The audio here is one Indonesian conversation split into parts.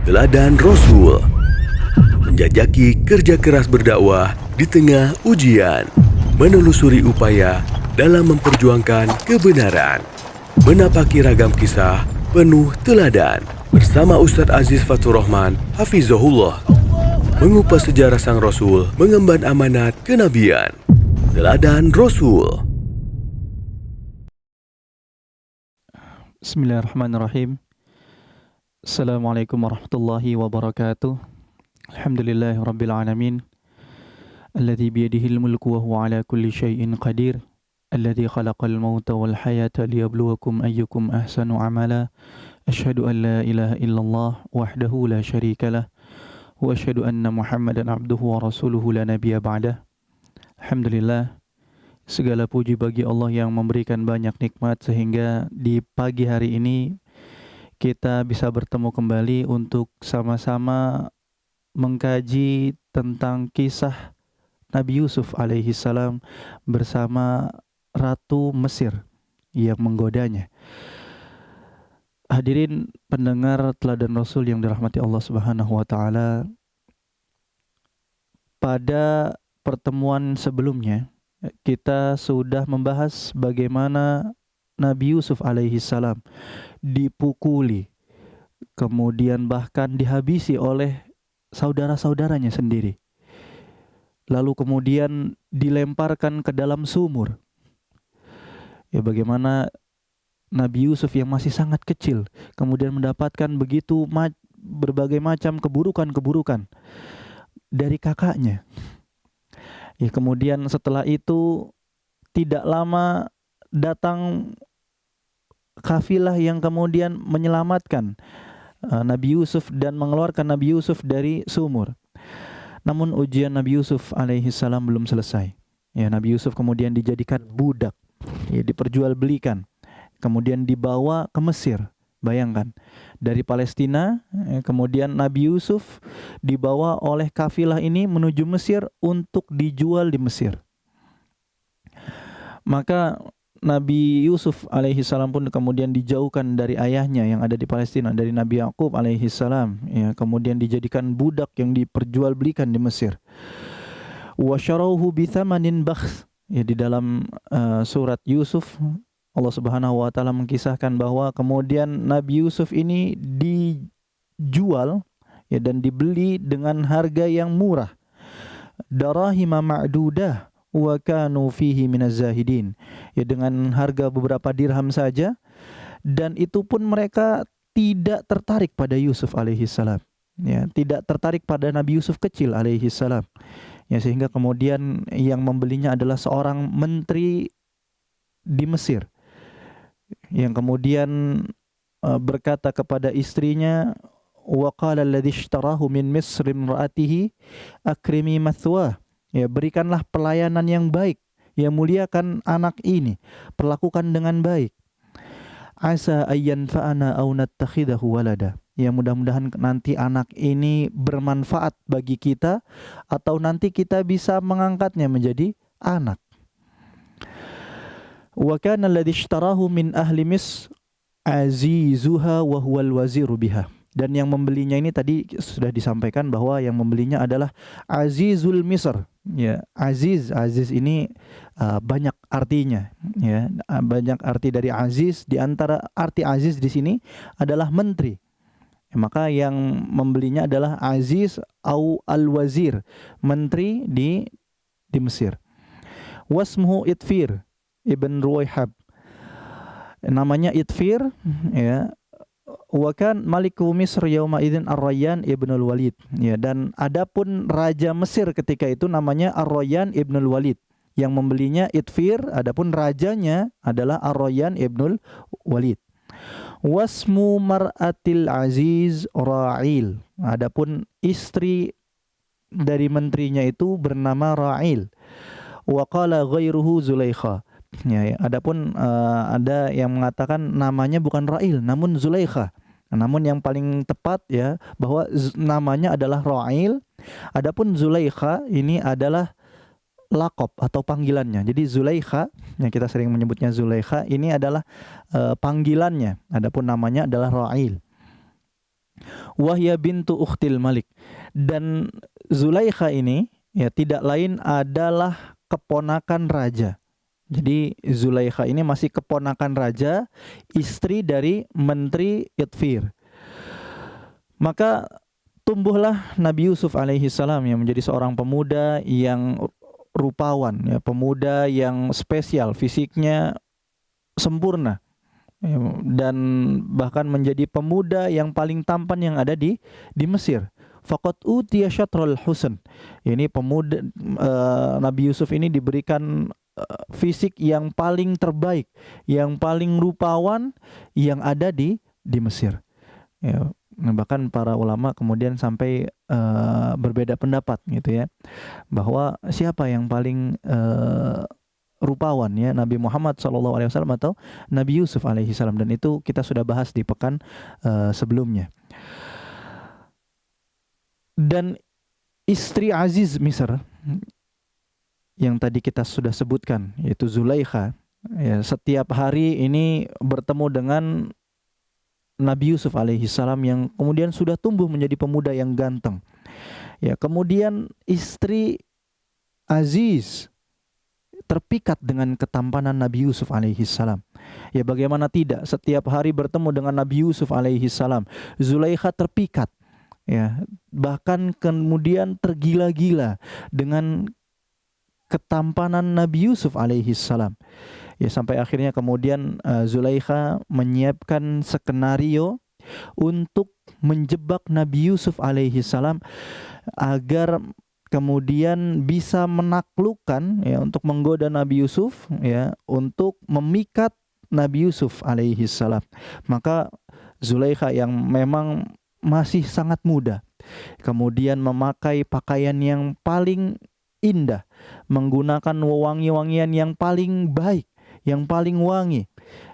Teladan Rasul menjajaki kerja keras berdakwah di tengah ujian, menelusuri upaya dalam memperjuangkan kebenaran, menapaki ragam kisah penuh teladan bersama Ustadz Aziz Fatur Rahman Hafizahullah, mengupas sejarah sang Rasul mengemban amanat kenabian. Teladan Rasul. Bismillahirrahmanirrahim. Assalamualaikum warahmatullahi wabarakatuh. Alhamdulillahi rabbil alamin. Alladhi biyadihil mulku wa huwa ala kulli syai'in qadir. Alladhi khalaqal mauta wal hayata liyabluwakum ayyukum ahsanu amala. Ashhadu an la ilaha illallah wahdahu la syarika lah. Wa ashhadu anna Muhammadan abduhu wa rasuluhu la nabiyya ba'dah. Alhamdulillah, segala puji bagi Allah yang memberikan banyak nikmat sehingga di pagi hari ini kita bisa bertemu kembali untuk sama-sama mengkaji tentang kisah Nabi Yusuf alaihi salam bersama Ratu Mesir yang menggodanya. Hadirin pendengar Teladan Rasul yang dirahmati Allah Subhanahu wa taala, pada pertemuan sebelumnya kita sudah membahas bagaimana Nabi Yusuf alaihi salam dipukuli, kemudian bahkan dihabisi oleh saudara-saudaranya sendiri. Lalu kemudian dilemparkan ke dalam sumur. Ya, bagaimana Nabi Yusuf yang masih sangat kecil kemudian mendapatkan begitu berbagai macam keburukan-keburukan dari kakaknya. Ya, kemudian setelah itu tidak lama datang kafilah yang kemudian menyelamatkan Nabi Yusuf dan mengeluarkan Nabi Yusuf dari sumur. Namun ujian Nabi Yusuf alaihi salam belum selesai. Ya, Nabi Yusuf kemudian dijadikan budak, ya, diperjualbelikan, kemudian dibawa ke Mesir. Bayangkan, dari Palestina, kemudian Nabi Yusuf dibawa oleh kafilah ini menuju Mesir untuk dijual di Mesir. Maka Nabi Yusuf alaihi salam pun kemudian dijauhkan dari ayahnya yang ada di Palestina, dari Nabi Yakub alaihi salam, ya, kemudian dijadikan budak yang diperjualbelikan di Mesir. Wa syarauhu bi thamanin bakhs. Ya, di dalam surat Yusuf Allah Subhanahu wa taala mengkisahkan bahwa kemudian Nabi Yusuf ini dijual, ya, dan dibeli dengan harga yang murah. Darahima ma'dudah wa kanu fihi minaz zahidin. Ya, dengan harga beberapa dirham saja, dan itu pun mereka tidak tertarik pada Yusuf alaihi salam. Ya, tidak tertarik pada Nabi Yusuf kecil alaihi salam. Ya, sehingga kemudian yang membelinya adalah seorang menteri di Mesir yang kemudian berkata kepada istrinya, wa qala alladhi ishtarahu min Misr imraatihi akrimi mathwah. Ya, berikanlah pelayanan yang baik, ya, muliakan anak ini, perlakukan dengan baik. Asa ayyanfa'ana aw nattakhidahu walada. Ya, mudah-mudahan nanti anak ini bermanfaat bagi kita atau nanti kita bisa mengangkatnya menjadi anak. Wa kana alladhi ishtarahu min ahli Misr azizuha wa huwal waziru biha. Dan yang membelinya ini tadi sudah disampaikan bahwa yang membelinya adalah Azizul Misr. Ya, Aziz ini banyak artinya. Ya, banyak arti dari Aziz. Di antara arti Aziz di sini adalah menteri. Ya, maka yang membelinya adalah Aziz au al-Wazir, menteri di Mesir. Wasmuhu Itfir ibn Ruwaihab. Namanya Itfir, ya. Wa kan Maliku Misr yauma idzin Ar-Rayyan ibnul Walid. Ya, dan adapun raja Mesir ketika itu namanya Ar-Rayyan ibnul Walid. Yang membelinya Itfir, adapun rajanya adalah Ar-Rayyan ibnul Walid. Wasmu mar'atil Aziz Ra'il. Adapun istri dari menterinya itu bernama Ra'il. Wa qala ghairuhu Zulaikha. Ya, adapun ada yang mengatakan namanya bukan Ra'il namun Zulaikha. Namun yang paling tepat, ya, bahwa namanya adalah Ra'il. Adapun Zulaikha ini adalah laqab atau panggilannya. Jadi Zulaikha, yang kita sering menyebutnya Zulaikha, ini adalah panggilannya. Adapun namanya adalah Ra'il. Wahya bintu ukhtil Malik. Dan Zulaikha ini ya tidak lain adalah keponakan raja. Jadi Zulaikha ini masih keponakan raja, istri dari Menteri Itfir. Maka tumbuhlah Nabi Yusuf alaihi salam yang menjadi seorang pemuda yang rupawan, ya, pemuda yang spesial, fisiknya sempurna, ya, dan bahkan menjadi pemuda yang paling tampan yang ada di Mesir. Faqad utiya syatrul husn. Ini pemuda Nabi Yusuf ini diberikan fisik yang paling terbaik, yang paling rupawan yang ada di Mesir. Ya, bahkan para ulama kemudian sampai berbeda pendapat gitu ya, bahwa siapa yang paling rupawan, ya, Nabi Muhammad SAW atau Nabi Yusuf alaihi salam, dan itu kita sudah bahas di pekan sebelumnya. Dan istri Aziz Misr yang tadi kita sudah sebutkan, yaitu Zulaikha, ya, setiap hari ini bertemu dengan Nabi Yusuf alaihi salam yang kemudian sudah tumbuh menjadi pemuda yang ganteng. Ya, kemudian istri Aziz terpikat dengan ketampanan Nabi Yusuf alaihi salam. Ya, bagaimana tidak, setiap hari bertemu dengan Nabi Yusuf alaihi salam, Zulaikha terpikat. Ya, bahkan kemudian tergila-gila dengan ketampanan Nabi Yusuf alaihi salam. Ya, sampai akhirnya kemudian Zulaikha menyiapkan skenario untuk menjebak Nabi Yusuf alaihi salam agar kemudian bisa menaklukkan, ya, untuk menggoda Nabi Yusuf, ya, untuk memikat Nabi Yusuf alaihi salam. Maka Zulaikha yang memang masih sangat muda kemudian memakai pakaian yang paling indah, menggunakan wewangi-wangian yang paling baik, yang paling wangi,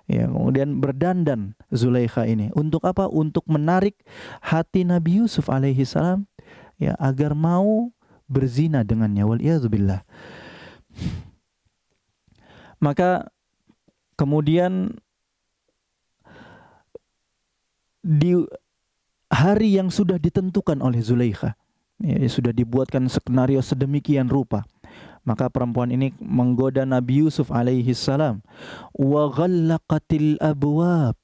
ya, kemudian berdandan Zulaikha ini untuk apa? Untuk menarik hati Nabi Yusuf alaihi salam, ya, agar mau berzina dengannya, waliyadzubillah. Maka kemudian di hari yang sudah ditentukan oleh Zulaikha, ya, sudah dibuatkan skenario sedemikian rupa, maka perempuan ini menggoda Nabi Yusuf alaihi salam. Wa ghallaqatil abwab,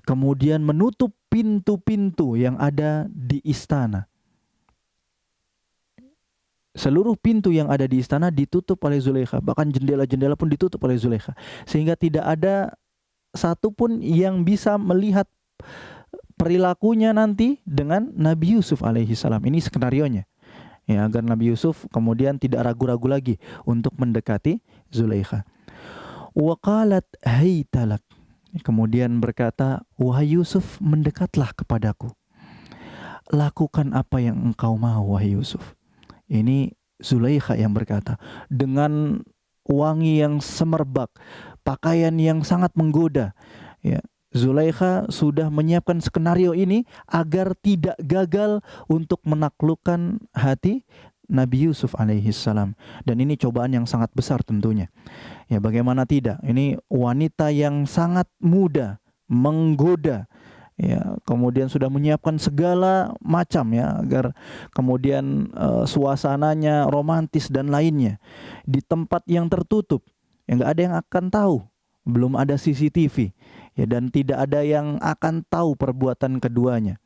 kemudian menutup pintu-pintu yang ada di istana. Seluruh pintu yang ada di istana ditutup oleh Zulaikha, bahkan jendela-jendela pun ditutup oleh Zulaikha, sehingga tidak ada satupun yang bisa melihat perilakunya nanti dengan Nabi Yusuf alaihi salam. Ini skenarionya, ya, agar Nabi Yusuf kemudian tidak ragu-ragu lagi untuk mendekati Zulaikha. Wa qalat haytalak, kemudian berkata, wahai Yusuf, mendekatlah kepadaku, lakukan apa yang engkau mau, wahai Yusuf. Ini Zulaikha yang berkata dengan wangi yang semerbak, pakaian yang sangat menggoda, ya. Zulaikha sudah menyiapkan skenario ini agar tidak gagal untuk menaklukkan hati Nabi Yusuf alaihi salam. Dan ini cobaan yang sangat besar tentunya. Ya, bagaimana tidak? Ini wanita yang sangat muda, menggoda, ya, kemudian sudah menyiapkan segala macam, ya, agar kemudian suasananya romantis dan lainnya di tempat yang tertutup, yang nggak ada yang akan tahu, belum ada CCTV, ya, dan tidak ada yang akan tahu perbuatan keduanya.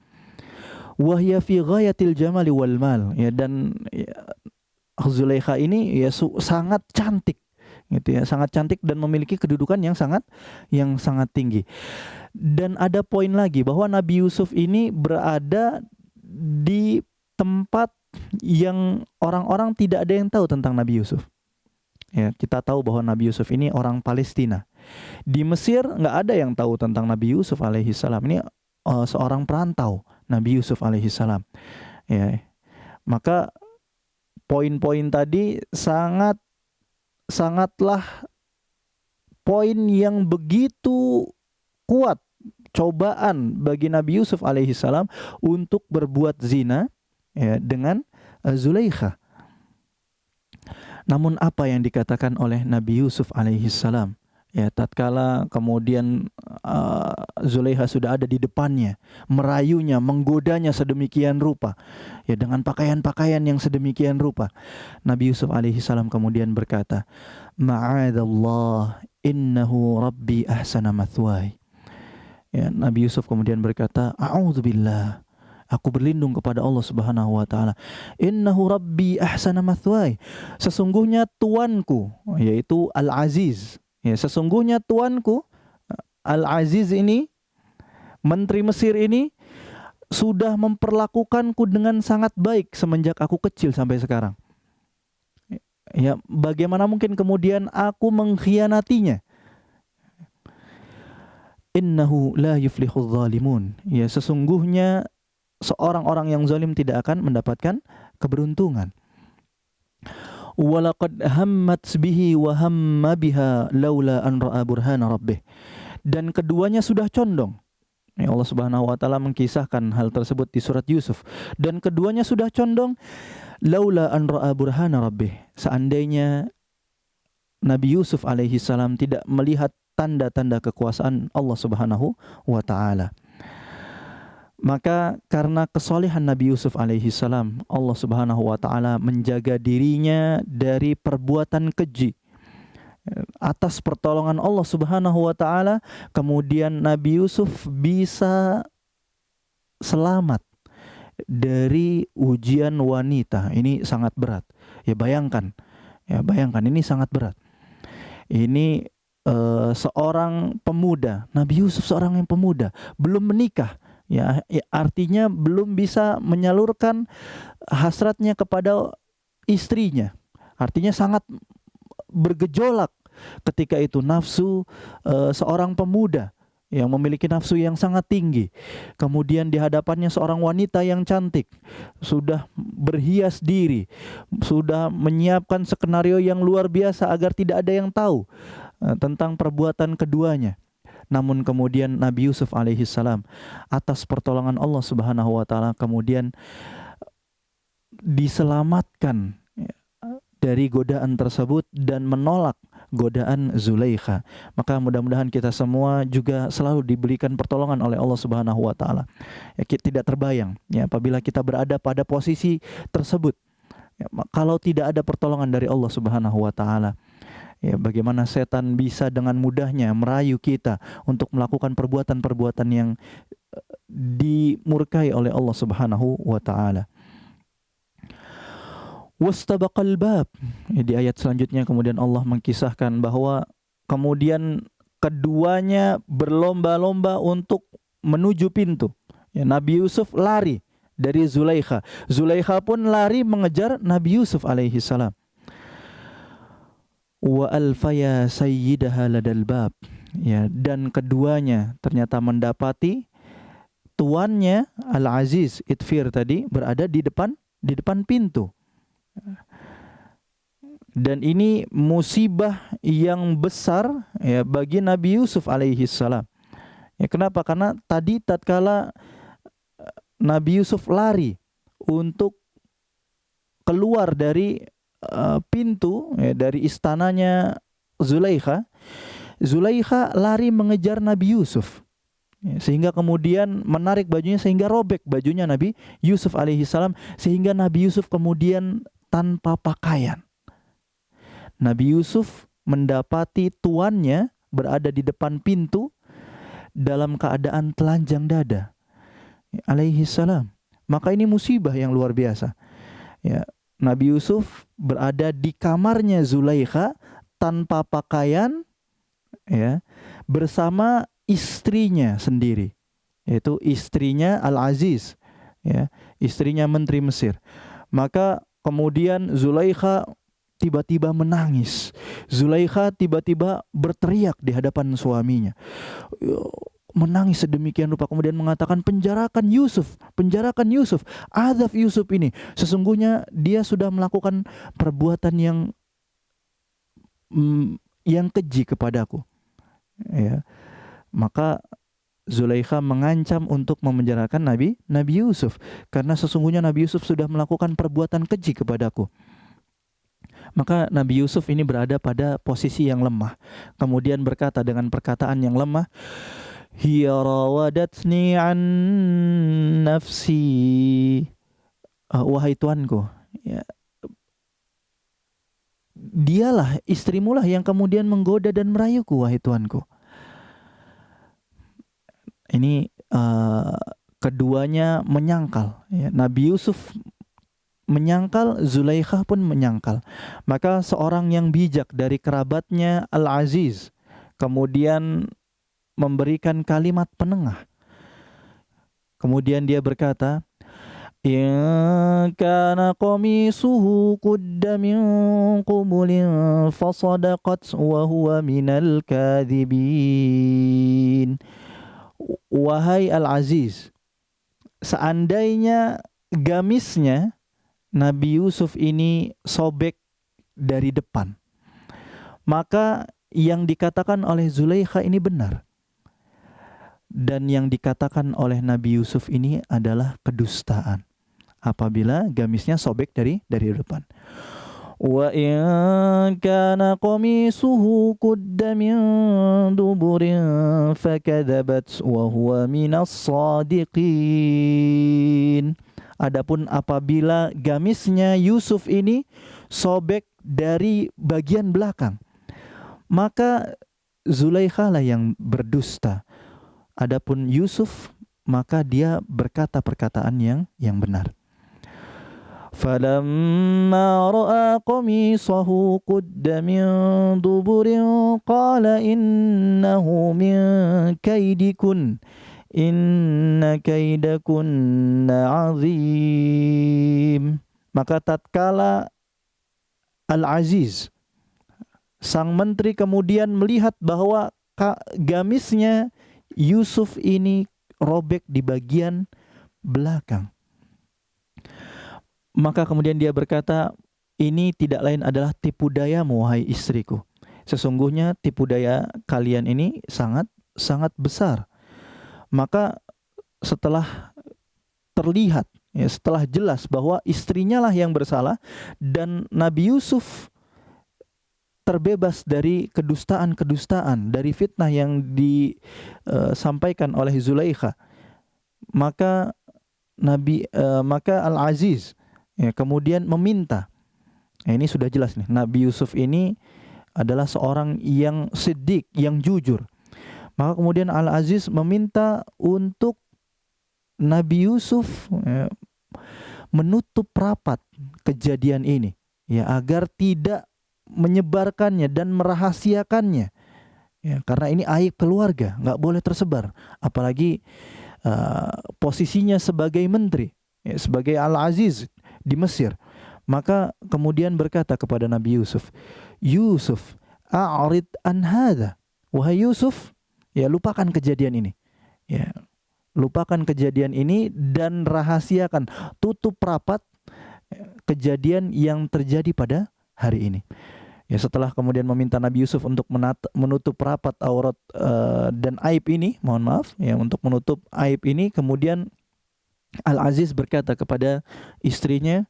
Wahya fi ghayatil jamali wal mal, ya, dan ya, Zulaikha ini ya sangat cantik, gitu ya, sangat cantik dan memiliki kedudukan yang sangat tinggi. Dan ada poin lagi bahwa Nabi Yusuf ini berada di tempat yang orang-orang tidak ada yang tahu tentang Nabi Yusuf. Ya, kita tahu bahwa Nabi Yusuf ini orang Palestina. Di Mesir nggak ada yang tahu tentang Nabi Yusuf alaihi salam. Ini seorang perantau, Nabi Yusuf alaihi salam. Ya, maka poin-poin tadi sangatlah poin yang begitu kuat, cobaan bagi Nabi Yusuf alaihi salam untuk berbuat zina, ya, dengan Zulaikha. Namun apa yang dikatakan oleh Nabi Yusuf alaihi salam? Ya, tatkala kemudian Zulaikha sudah ada di depannya, merayunya, menggodanya sedemikian rupa, ya dengan pakaian-pakaian yang sedemikian rupa. Nabi Yusuf alaihi salam kemudian berkata, "Ma'adallah, innahu rabbi ahsana mathwai." Ya, Nabi Yusuf kemudian berkata, "A'udzubillah, aku berlindung kepada Allah Subhanahu wa taala. Innahu rabbi ahsana mathwai." Sesungguhnya tuanku, yaitu Al-Aziz. Ya, sesungguhnya tuanku Al-Aziz ini, menteri Mesir ini sudah memperlakukanku dengan sangat baik semenjak aku kecil sampai sekarang. Ya, bagaimana mungkin kemudian aku mengkhianatinya? Innahu la yuflihudz zalimun. Ya, sesungguhnya seorang orang yang zalim tidak akan mendapatkan keberuntungan. Walaqad hammat bihi wa hamma biha laula an ra'a burhana rabbih. Dan keduanya sudah condong. Ya, Allah Subhanahu wa taala mengkisahkan hal tersebut di surat Yusuf. Dan keduanya sudah condong laula an ra'a burhana rabbih. Seandainya Nabi Yusuf alaihi salam tidak melihat tanda-tanda kekuasaan Allah Subhanahu wa taala. Maka karena kesolehan Nabi Yusuf alaihi salam, Allah Subhanahu wa taala menjaga dirinya dari perbuatan keji. Atas pertolongan Allah Subhanahu wa taala, kemudian Nabi Yusuf bisa selamat dari ujian wanita. Ini sangat berat. Ya bayangkan ini sangat berat. Ini seorang pemuda, Nabi Yusuf seorang yang pemuda, belum menikah. Ya, artinya belum bisa menyalurkan hasratnya kepada istrinya. Artinya sangat bergejolak ketika itu nafsu seorang pemuda yang memiliki nafsu yang sangat tinggi. Kemudian di hadapannya seorang wanita yang cantik, sudah berhias diri, sudah menyiapkan skenario yang luar biasa agar tidak ada yang tahu tentang perbuatan keduanya. Namun kemudian Nabi Yusuf alaihi salam atas pertolongan Allah Subhanahu wa taala kemudian diselamatkan dari godaan tersebut dan menolak godaan Zulaikha. Maka mudah-mudahan kita semua juga selalu diberikan pertolongan oleh Allah Subhanahu wa taala. Ya, tidak terbayang ya apabila kita berada pada posisi tersebut. Ya, kalau tidak ada pertolongan dari Allah Subhanahu wa taala, ya, bagaimana setan bisa dengan mudahnya merayu kita untuk melakukan perbuatan-perbuatan yang dimurkai oleh Allah Subhanahu wa taala. Wastabaqal bab. Ya, di ayat selanjutnya kemudian Allah mengkisahkan bahwa kemudian keduanya berlomba-lomba untuk menuju pintu. Ya, Nabi Yusuf lari dari Zulaikha. Zulaikha pun lari mengejar Nabi Yusuf alaihi salam. Wa alfaya sayyidaha ladal bab. Ya, dan keduanya ternyata mendapati tuannya Al-Aziz Itfir tadi berada di depan pintu. Dan ini musibah yang besar ya bagi Nabi Yusuf alaihi salam. Ya, kenapa? Karena tadi tatkala Nabi Yusuf lari untuk keluar dari pintu ya, dari istananya Zulaikha, Zulaikha lari mengejar Nabi Yusuf. Ya, sehingga kemudian menarik bajunya sehingga robek bajunya Nabi Yusuf alaihi salam sehingga Nabi Yusuf kemudian tanpa pakaian. Nabi Yusuf mendapati tuannya berada di depan pintu dalam keadaan telanjang dada alaihi salam. Maka ini musibah yang luar biasa. Ya, Nabi Yusuf berada di kamarnya Zulaikha tanpa pakaian ya, bersama istrinya sendiri, yaitu istrinya Al-Aziz ya, istrinya menteri Mesir. Maka kemudian Zulaikha tiba-tiba menangis. Zulaikha tiba-tiba berteriak di hadapan suaminya. Menangis sedemikian rupa kemudian mengatakan, penjarakan Yusuf, azab Yusuf ini. Sesungguhnya dia sudah melakukan perbuatan yang keji kepadaku. Ya. Maka Zulaikha mengancam untuk memenjarakan Nabi Yusuf karena sesungguhnya Nabi Yusuf sudah melakukan perbuatan keji kepadaku. Maka Nabi Yusuf ini berada pada posisi yang lemah. Kemudian berkata dengan perkataan yang lemah, hiya rawadatni an nafsi. Wahai tuanku, ya, dialah, istrimulah yang kemudian menggoda dan merayuku, wahai tuanku. Ini keduanya menyangkal. Ya. Nabi Yusuf menyangkal, Zulaikha pun menyangkal. Maka seorang yang bijak dari kerabatnya Al-Aziz kemudian memberikan kalimat penengah. Kemudian dia berkata, in kana qamisuhu qudda min qubulin fasadaqat wa huwa minal kadhibin. Wahai Al-Aziz, seandainya gamisnya Nabi Yusuf ini sobek dari depan, maka yang dikatakan oleh Zulaikha ini benar. Dan yang dikatakan oleh Nabi Yusuf ini adalah kedustaan apabila gamisnya sobek dari depan. Wa in kana qamisuhu qudda min duburin fakadzabat wa huwa minas shadiqin. Adapun apabila gamisnya Yusuf ini sobek dari bagian belakang, maka Zulaikha lah yang berdusta. Adapun Yusuf, maka dia berkata perkataan yang benar. Falamma ra'a qamisahu qudda min duburin qala innahu min kaidikun inna kaidakunna azim. Maka tatkala Al-Aziz, sang menteri, kemudian melihat bahwa gamisnya Yusuf ini robek di bagian belakang, maka kemudian dia berkata, ini tidak lain adalah tipu dayamu, wahai istriku. Sesungguhnya tipu daya kalian ini sangat besar. Maka setelah terlihat, ya, setelah jelas bahwa istrinya lah yang bersalah dan Nabi Yusuf terbebas dari kedustaan, dari fitnah yang disampaikan oleh Zulaikha, maka Al-Aziz, ya, kemudian meminta. Nah, ini sudah jelas nih, Nabi Yusuf ini adalah seorang yang siddiq, yang jujur. Maka kemudian Al-Aziz meminta untuk Nabi Yusuf, ya, menutup rapat kejadian ini, ya, agar tidak menyebarkannya dan merahasiakannya, ya, karena ini aib keluarga, nggak boleh tersebar, apalagi posisinya sebagai menteri, ya, sebagai Al-Aziz di Mesir. Maka kemudian berkata kepada Nabi Yusuf, Yusuf, a'rid an hadha, wahai Yusuf, ya, lupakan kejadian ini, ya, lupakan kejadian ini dan rahasiakan, tutup rapat kejadian yang terjadi pada hari ini. Ya, setelah kemudian meminta Nabi Yusuf untuk menutup rapat aurat dan aib ini, mohon maaf, ya, untuk menutup aib ini, kemudian Al-Aziz berkata kepada istrinya,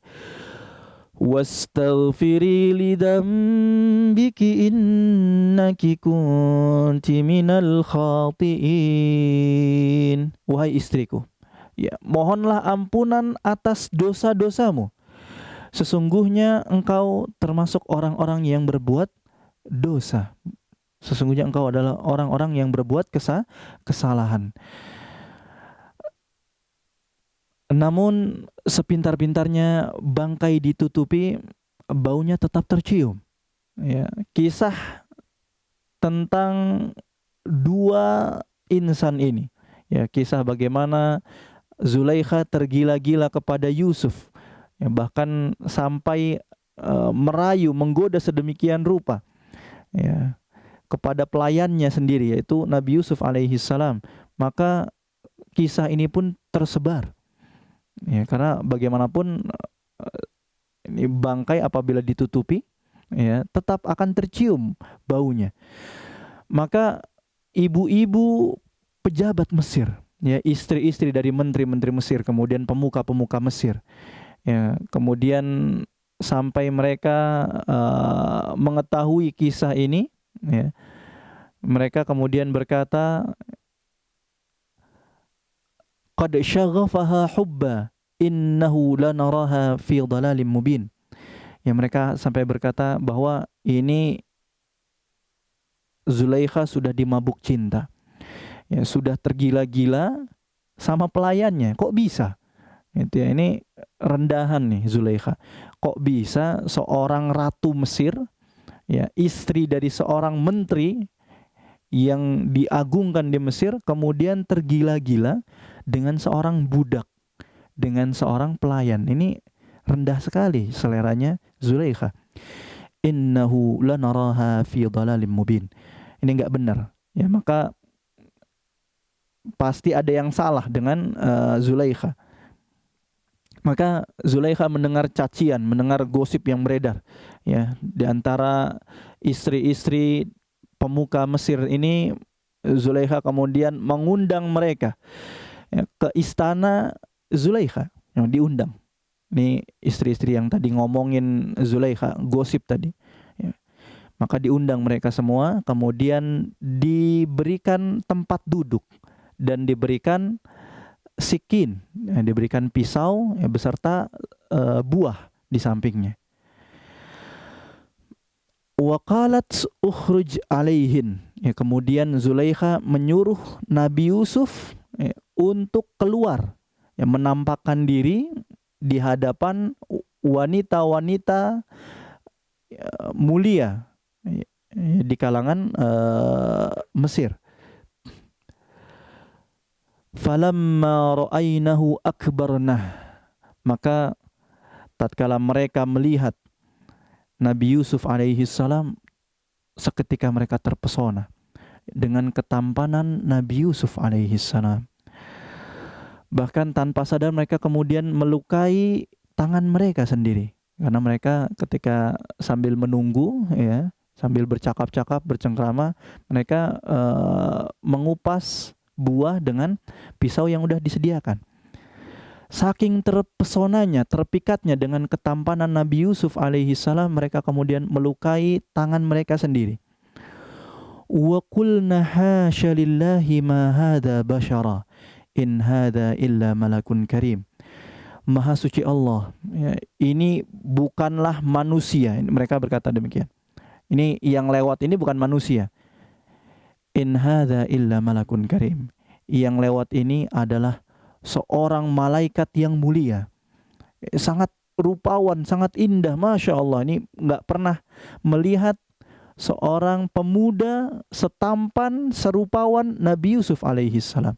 wastaghfiri li dzambiki innaki kunti minal khati'in. Wahai istriku, ya, mohonlah ampunan atas dosa-dosamu. Sesungguhnya engkau termasuk orang-orang yang berbuat dosa. Sesungguhnya engkau adalah orang-orang yang berbuat kesalahan. Namun sepintar-pintarnya bangkai ditutupi, baunya tetap tercium. Ya, kisah tentang dua insan ini, ya, kisah bagaimana Zulaikha tergila-gila kepada Yusuf, ya, bahkan sampai merayu, menggoda sedemikian rupa, ya, kepada pelayannya sendiri, yaitu Nabi Yusuf alaihi salam. Maka kisah ini pun tersebar, ya, karena bagaimanapun ini bangkai apabila ditutupi, ya, tetap akan tercium baunya. Maka ibu-ibu pejabat Mesir, ya, istri-istri dari menteri-menteri Mesir, kemudian pemuka-pemuka Mesir, ya, kemudian sampai mereka mengetahui kisah ini, ya, mereka kemudian berkata, qad syaghafaha hubba innahu lanaraha fi dhalalim mubin. Ya, mereka sampai berkata bahwa ini Zulaikha sudah dimabuk cinta. Ya, sudah tergila-gila sama pelayannya. Kok bisa? Gitu ya, ini rendahan nih Zulaikha. Kok bisa seorang ratu Mesir, ya, istri dari seorang menteri yang diagungkan di Mesir, kemudian tergila-gila dengan seorang budak, dengan seorang pelayan. Ini rendah sekali seleranya Zulaikha. Innahu lanaraha fi dhalalim mubin. Ini enggak benar. Ya, maka pasti ada yang salah dengan Zulaikha. Maka Zulaikha mendengar cacian, mendengar gosip yang beredar, ya, di antara istri-istri pemuka Mesir ini. Zulaikha kemudian mengundang mereka, ya, ke istana Zulaikha, yang diundang. Ini istri-istri yang tadi ngomongin Zulaikha, gosip tadi, ya. Maka diundang mereka semua, kemudian diberikan tempat duduk dan diberikan sikin, ya, diberikan pisau, ya, beserta buah di sampingnya. Wa qalat ukhruj alaihin, ya, kemudian Zulaikha menyuruh Nabi Yusuf, ya, untuk keluar, ya, menampakkan diri di hadapan wanita-wanita mulia, ya, di kalangan Mesir. Falamma ra'ainahu akbarnah, maka tatkala mereka melihat Nabi Yusuf alaihi salam, seketika mereka terpesona dengan ketampanan Nabi Yusuf alaihi salam. Bahkan tanpa sadar mereka kemudian melukai tangan mereka sendiri. Karena mereka ketika sambil menunggu, ya, sambil bercakap-cakap, bercengkrama, mereka mengupas buah dengan pisau yang udah disediakan. Saking terpesonanya, terpikatnya dengan ketampanan Nabi Yusuf alaihi salam, mereka kemudian melukai tangan mereka sendiri. Wa qulna hasya lillahi ma hadza basyara in hadza illa malakun karim. Maha suci Allah, ya, ini bukanlah manusia. Mereka berkata demikian. Ini yang lewat ini bukan manusia. In hadza illa malakun karim. Yang lewat ini adalah seorang malaikat yang mulia. Sangat rupawan, sangat indah. Masya Allah, ini nggak pernah melihat seorang pemuda setampan, serupawan Nabi Yusuf alaihi salam.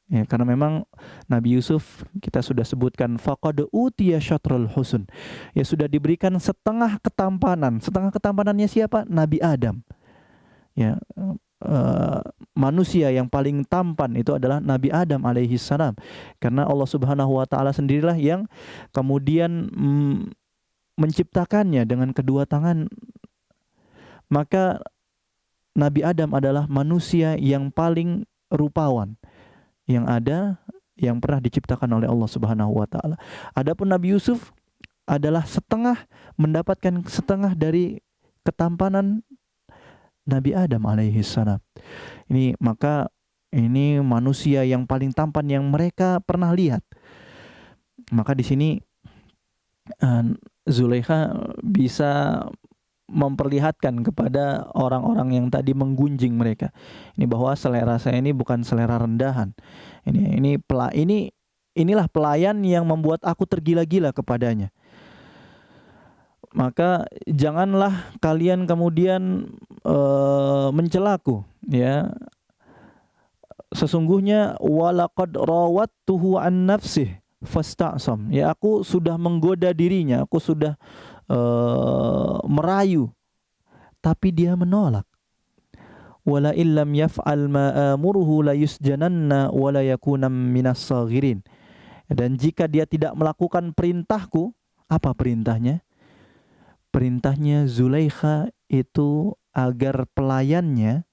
Ya, karena memang Nabi Yusuf kita sudah sebutkan faqad utiya syatrul husn. Ya, sudah diberikan setengah ketampanan. Setengah ketampanannya siapa? Nabi Adam. Ya, manusia yang paling tampan itu adalah Nabi Adam alaihi salam. Karena Allah Subhanahu wa taala sendirilah yang kemudian menciptakannya dengan kedua tangan. Maka Nabi Adam adalah manusia yang paling rupawan yang ada, yang pernah diciptakan oleh Allah Subhanahu wa taala. Adapun Nabi Yusuf adalah mendapatkan setengah dari ketampanan Nabi Adam alaihi salam. Maka ini manusia yang paling tampan yang mereka pernah lihat. Maka di sini Zulaikha bisa memperlihatkan kepada orang-orang yang tadi menggunjing mereka ini bahwa selera saya ini bukan selera rendahan. Inilah pelayan yang membuat aku tergila-gila kepadanya. Maka janganlah kalian kemudian mencelaku, ya. Sesungguhnya walaqad rawattuhu an nafsih fasta'sam. Ya, aku sudah menggoda dirinya, aku sudah merayu, tapi dia menolak. Wala illam yaf'al ma amuruhu la yusjananna wa la yakunam minas saghirin. Dan jika dia tidak melakukan perintahku, apa perintahnya? Perintahnya Zulaikha itu agar pelayannya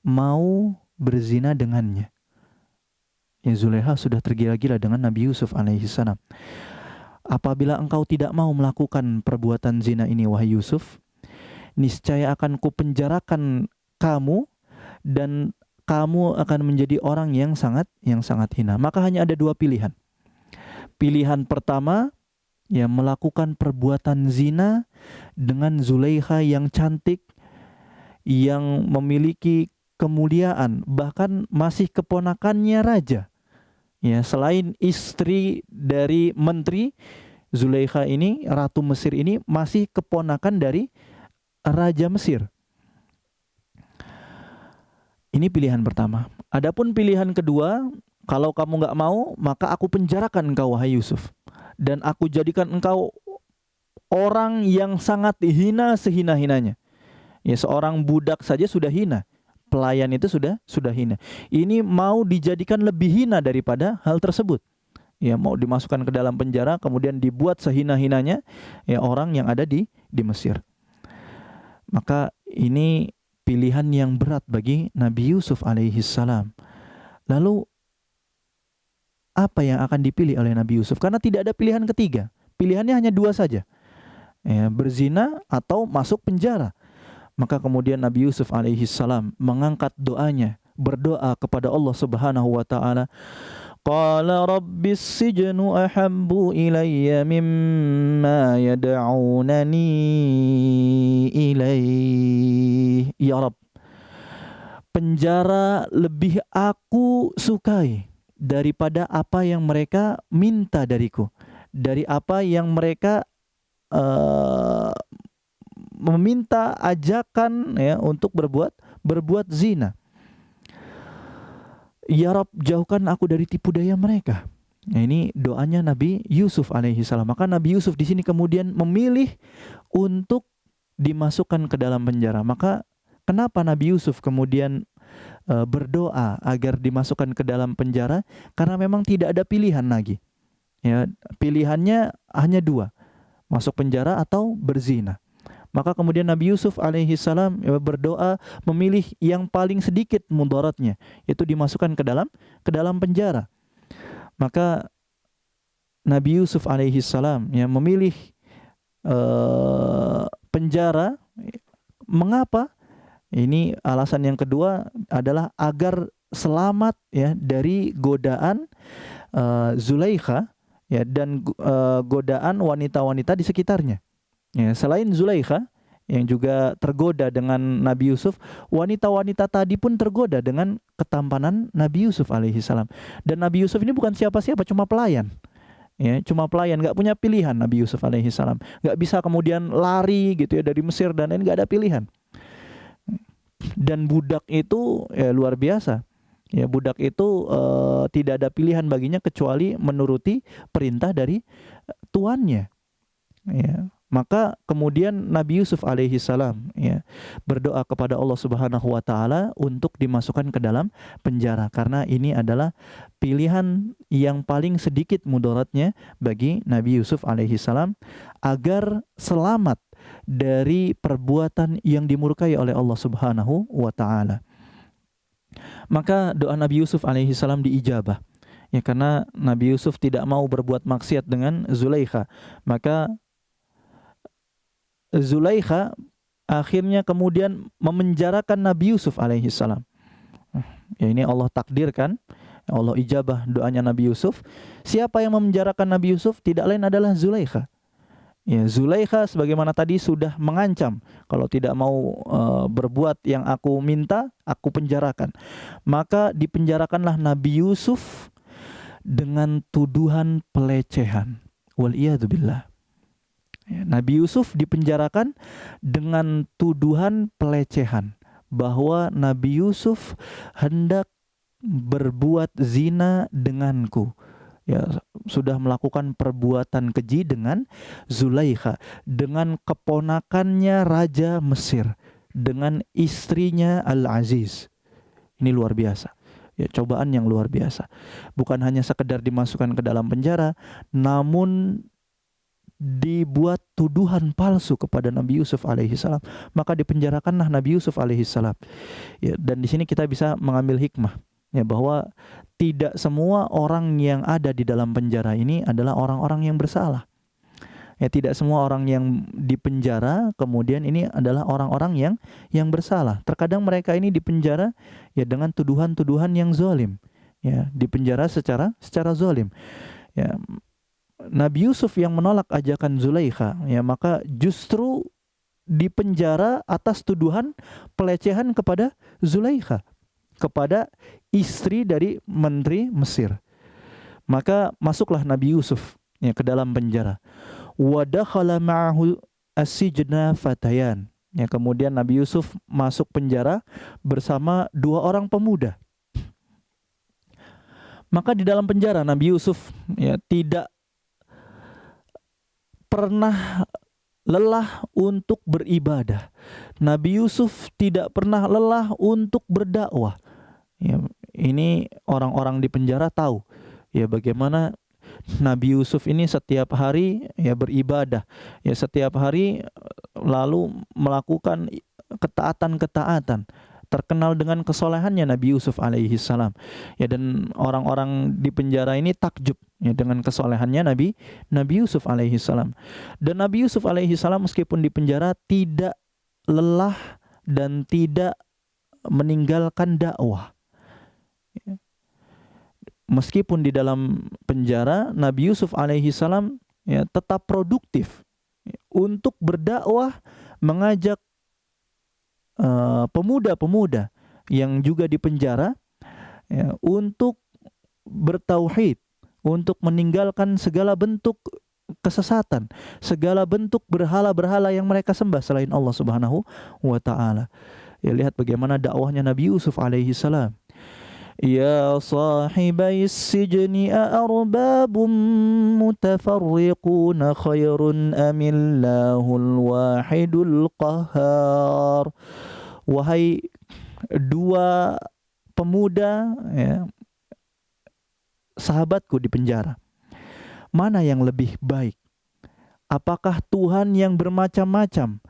mau berzina dengannya. Ya, Zulaikha sudah tergila-gila dengan Nabi Yusuf alaihi salam. apabila engkau tidak mau melakukan perbuatan zina ini wahai Yusuf, niscaya akan kupenjarakan kamu dan kamu akan menjadi orang yang sangat hina. Maka hanya ada dua pilihan. Pilihan pertama, ya, melakukan perbuatan zina dengan Zulaikha yang cantik, yang memiliki kemuliaan, bahkan masih keponakannya raja. Ya, selain istri dari menteri, Zulaikha ini, ratu Mesir ini, masih keponakan dari raja Mesir. Ini pilihan pertama. Adapun pilihan kedua, kalau kamu nggak mau, maka aku penjarakan engkau wahai Yusuf, dan aku jadikan engkau orang yang sangat hina sehina-hinanya. Ya, seorang budak saja sudah hina, pelayan itu sudah hina. Ini mau dijadikan lebih hina daripada hal tersebut. Ya, mau dimasukkan ke dalam penjara, kemudian dibuat sehina-hinanya ya orang yang ada di Mesir. Maka ini pilihan yang berat bagi Nabi Yusuf alaihi salam. Lalu apa yang akan dipilih oleh Nabi Yusuf? Karena tidak ada pilihan ketiga. Pilihannya hanya dua saja. Ya, berzina atau masuk penjara. Maka kemudian Nabi Yusuf alaihi salam mengangkat doanya, berdoa kepada Allah Subhanahu wa taala. Qala rabbis sijnu ahabbu ilayya mimma yad'unani ilaih. Ya Rabb, penjara lebih aku sukai daripada apa yang mereka minta dariku, dari apa yang mereka meminta ajakan ya untuk berbuat zina. Ya Rabb, jauhkan aku dari tipu daya mereka. Nah, ini doanya Nabi Yusuf alaihi salam. Maka Nabi Yusuf di sini kemudian memilih untuk dimasukkan ke dalam penjara. Maka kenapa Nabi Yusuf kemudian berdoa agar dimasukkan ke dalam penjara? Karena memang tidak ada pilihan lagi. Ya, pilihannya hanya dua, masuk penjara atau berzina. Maka kemudian Nabi Yusuf alaihi salam berdoa memilih yang paling sedikit mudaratnya, yaitu dimasukkan ke dalam penjara. Maka Nabi Yusuf alaihi salam memilih penjara. Mengapa? Ini alasan yang kedua adalah agar selamat ya dari godaan Zulaikha ya, dan godaan wanita-wanita di sekitarnya. Ya, selain Zulaikha yang juga tergoda dengan Nabi Yusuf, wanita-wanita tadi pun tergoda dengan ketampanan Nabi Yusuf alaihi salam. Dan Nabi Yusuf ini bukan siapa-siapa, cuma pelayan. Ya, cuma pelayan, nggak punya pilihan Nabi Yusuf alaihi salam. Nggak bisa kemudian lari gitu ya dari Mesir dan lain, nggak ada pilihan. Dan budak itu ya luar biasa. Ya, budak itu tidak ada pilihan baginya kecuali menuruti perintah dari tuannya. Ya. Maka kemudian Nabi Yusuf alaihi salam ya berdoa kepada Allah Subhanahu wa taala untuk dimasukkan ke dalam penjara, karena ini adalah pilihan yang paling sedikit mudaratnya bagi Nabi Yusuf alaihi salam agar selamat dari perbuatan yang dimurkai oleh Allah Subhanahu wa taala. Maka doa Nabi Yusuf alaihi salam diijabah. Ya, karena Nabi Yusuf tidak mau berbuat maksiat dengan Zulaikha. Maka Zulaikha akhirnya kemudian memenjarakan Nabi Yusuf alaihi salam. Ya, ini Allah takdirkan, Allah ijabah doanya Nabi Yusuf. Siapa yang memenjarakan Nabi Yusuf? Tidak lain adalah Zulaikha. Ya, Zulaikha sebagaimana tadi sudah mengancam, kalau tidak mau berbuat yang aku minta, aku penjarakan. Maka dipenjarakanlah Nabi Yusuf dengan tuduhan pelecehan. Waliyadzubillah. Ya, Nabi Yusuf dipenjarakan dengan tuduhan pelecehan, bahwa Nabi Yusuf hendak berbuat zina denganku. Ya, sudah melakukan perbuatan keji dengan Zulaikha, dengan keponakannya Raja Mesir, dengan istrinya Al-Aziz. Ini luar biasa. Ya, cobaan yang luar biasa. Bukan hanya sekedar dimasukkan ke dalam penjara, namun dibuat tuduhan palsu kepada Nabi Yusuf alaihi salam. Maka dipenjarakanlah Nabi Yusuf alaihi salam. Ya, dan di sini kita bisa mengambil hikmah ya, bahwa tidak semua orang yang ada di dalam penjara ini adalah orang-orang yang bersalah. Ya, tidak semua orang yang dipenjara kemudian ini adalah orang-orang yang bersalah. Terkadang mereka ini dipenjara ya dengan tuduhan-tuduhan yang zalim. Ya, dipenjara secara zalim. Ya, Nabi Yusuf yang menolak ajakan Zulaikha, ya maka justru dipenjara atas tuduhan pelecehan kepada Zulaikha, kepada istri dari menteri Mesir. Maka masuklah Nabi Yusuf ya ke dalam penjara. Wa dakhala ma'ahu as-sijna fatayan. Ya, kemudian Nabi Yusuf masuk penjara bersama dua orang pemuda. Maka di dalam penjara Nabi Yusuf ya tidak pernah lelah untuk beribadah. Nabi Yusuf tidak pernah lelah untuk berdakwah. Ya, ini orang-orang di penjara tahu ya bagaimana Nabi Yusuf ini setiap hari ya beribadah, ya setiap hari lalu melakukan ketaatan-ketaatan. Terkenal dengan kesolehannya Nabi Yusuf alaihi salam. Ya, dan orang-orang di penjara ini takjub ya dengan kesolehannya Nabi Yusuf alaihi salam. Dan Nabi Yusuf alaihi salam meskipun di penjara tidak lelah dan tidak meninggalkan dakwah. Meskipun di dalam penjara, Nabi Yusuf alaihi salam ya tetap produktif untuk berdakwah, mengajak pemuda-pemuda yang juga di penjara ya, untuk bertauhid, untuk meninggalkan segala bentuk kesesatan, segala bentuk berhala-berhala yang mereka sembah selain Allah Subhanahu wa taala. Ya, lihat bagaimana dakwahnya Nabi Yusuf alaihi salam. Ya sahibai sijni a'arbabun mutafarriquna khairun amillahul wahidul qahhar. Wahai dua pemuda ya, sahabatku di penjara, mana yang lebih baik? Apakah Tuhan yang bermacam-macam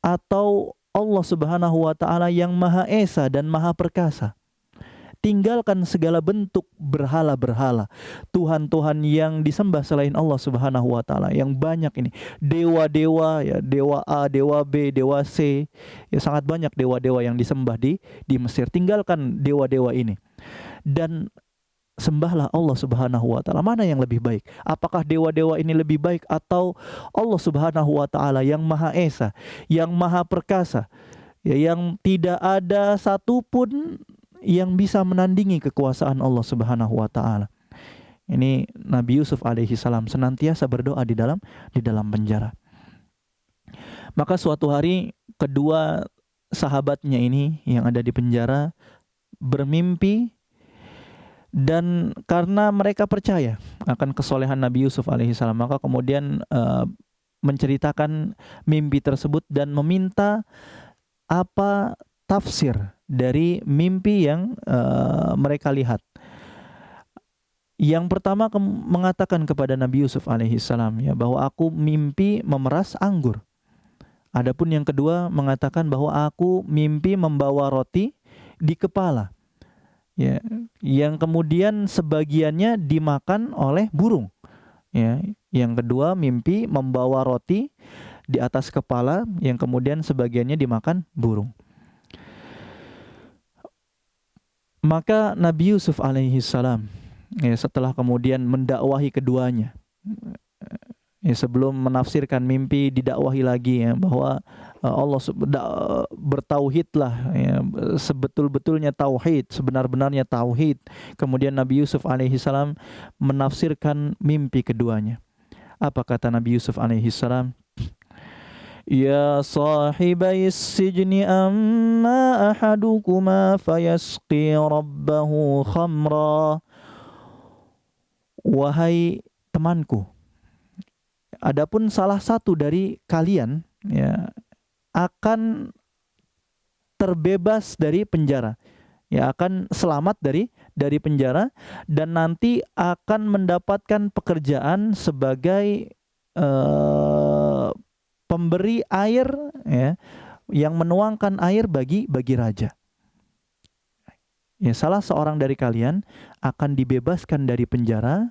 atau Allah Subhanahu wa taala yang Maha Esa dan Maha Perkasa? Tinggalkan segala bentuk berhala-berhala, Tuhan-Tuhan yang disembah selain Allah Subhanahu wa taala yang banyak ini. Dewa-dewa ya, dewa A, dewa B, dewa C. Ya sangat banyak dewa-dewa yang disembah di Mesir. Tinggalkan dewa-dewa ini. Dan sembahlah Allah Subhanahu wa taala. Mana yang lebih baik? Apakah dewa-dewa ini lebih baik atau Allah Subhanahu wa taala yang Maha Esa, yang Maha Perkasa, ya, yang tidak ada satupun yang bisa menandingi kekuasaan Allah Subhanahu wa taala. Ini Nabi Yusuf alaihi salam senantiasa berdoa di dalam penjara. Maka suatu hari kedua sahabatnya ini yang ada di penjara bermimpi, dan karena mereka percaya akan kesolehan Nabi Yusuf alaihi salam, maka kemudian menceritakan mimpi tersebut dan meminta apa tafsir dari mimpi yang mereka lihat. Yang pertama mengatakan kepada Nabi Yusuf alaihi salam ya bahwa aku mimpi memeras anggur. Adapun yang kedua mengatakan bahwa aku mimpi membawa roti di kepala. Ya, yang kemudian sebagiannya dimakan oleh burung. Ya, yang kedua mimpi membawa roti di atas kepala yang kemudian sebagiannya dimakan burung. Maka Nabi Yusuf alaihi salam ya, setelah kemudian mendakwahi keduanya, ya, sebelum menafsirkan mimpi didakwahi lagi ya bahwa Allah bertauhidlah ya, sebetul-betulnya tauhid, sebenar-benarnya tauhid. Kemudian Nabi Yusuf alaihi salam menafsirkan mimpi keduanya. Apa kata Nabi Yusuf alaihi salam? Ya sahibai sijni amma ahadukuma fayasqi rabbahu khamra. Wahai temanku, adapun salah satu dari kalian ya akan terbebas dari penjara, ya akan selamat dari penjara dan nanti akan mendapatkan pekerjaan sebagai pemberi air ya, yang menuangkan air bagi raja. Ya, salah seorang dari kalian akan dibebaskan dari penjara,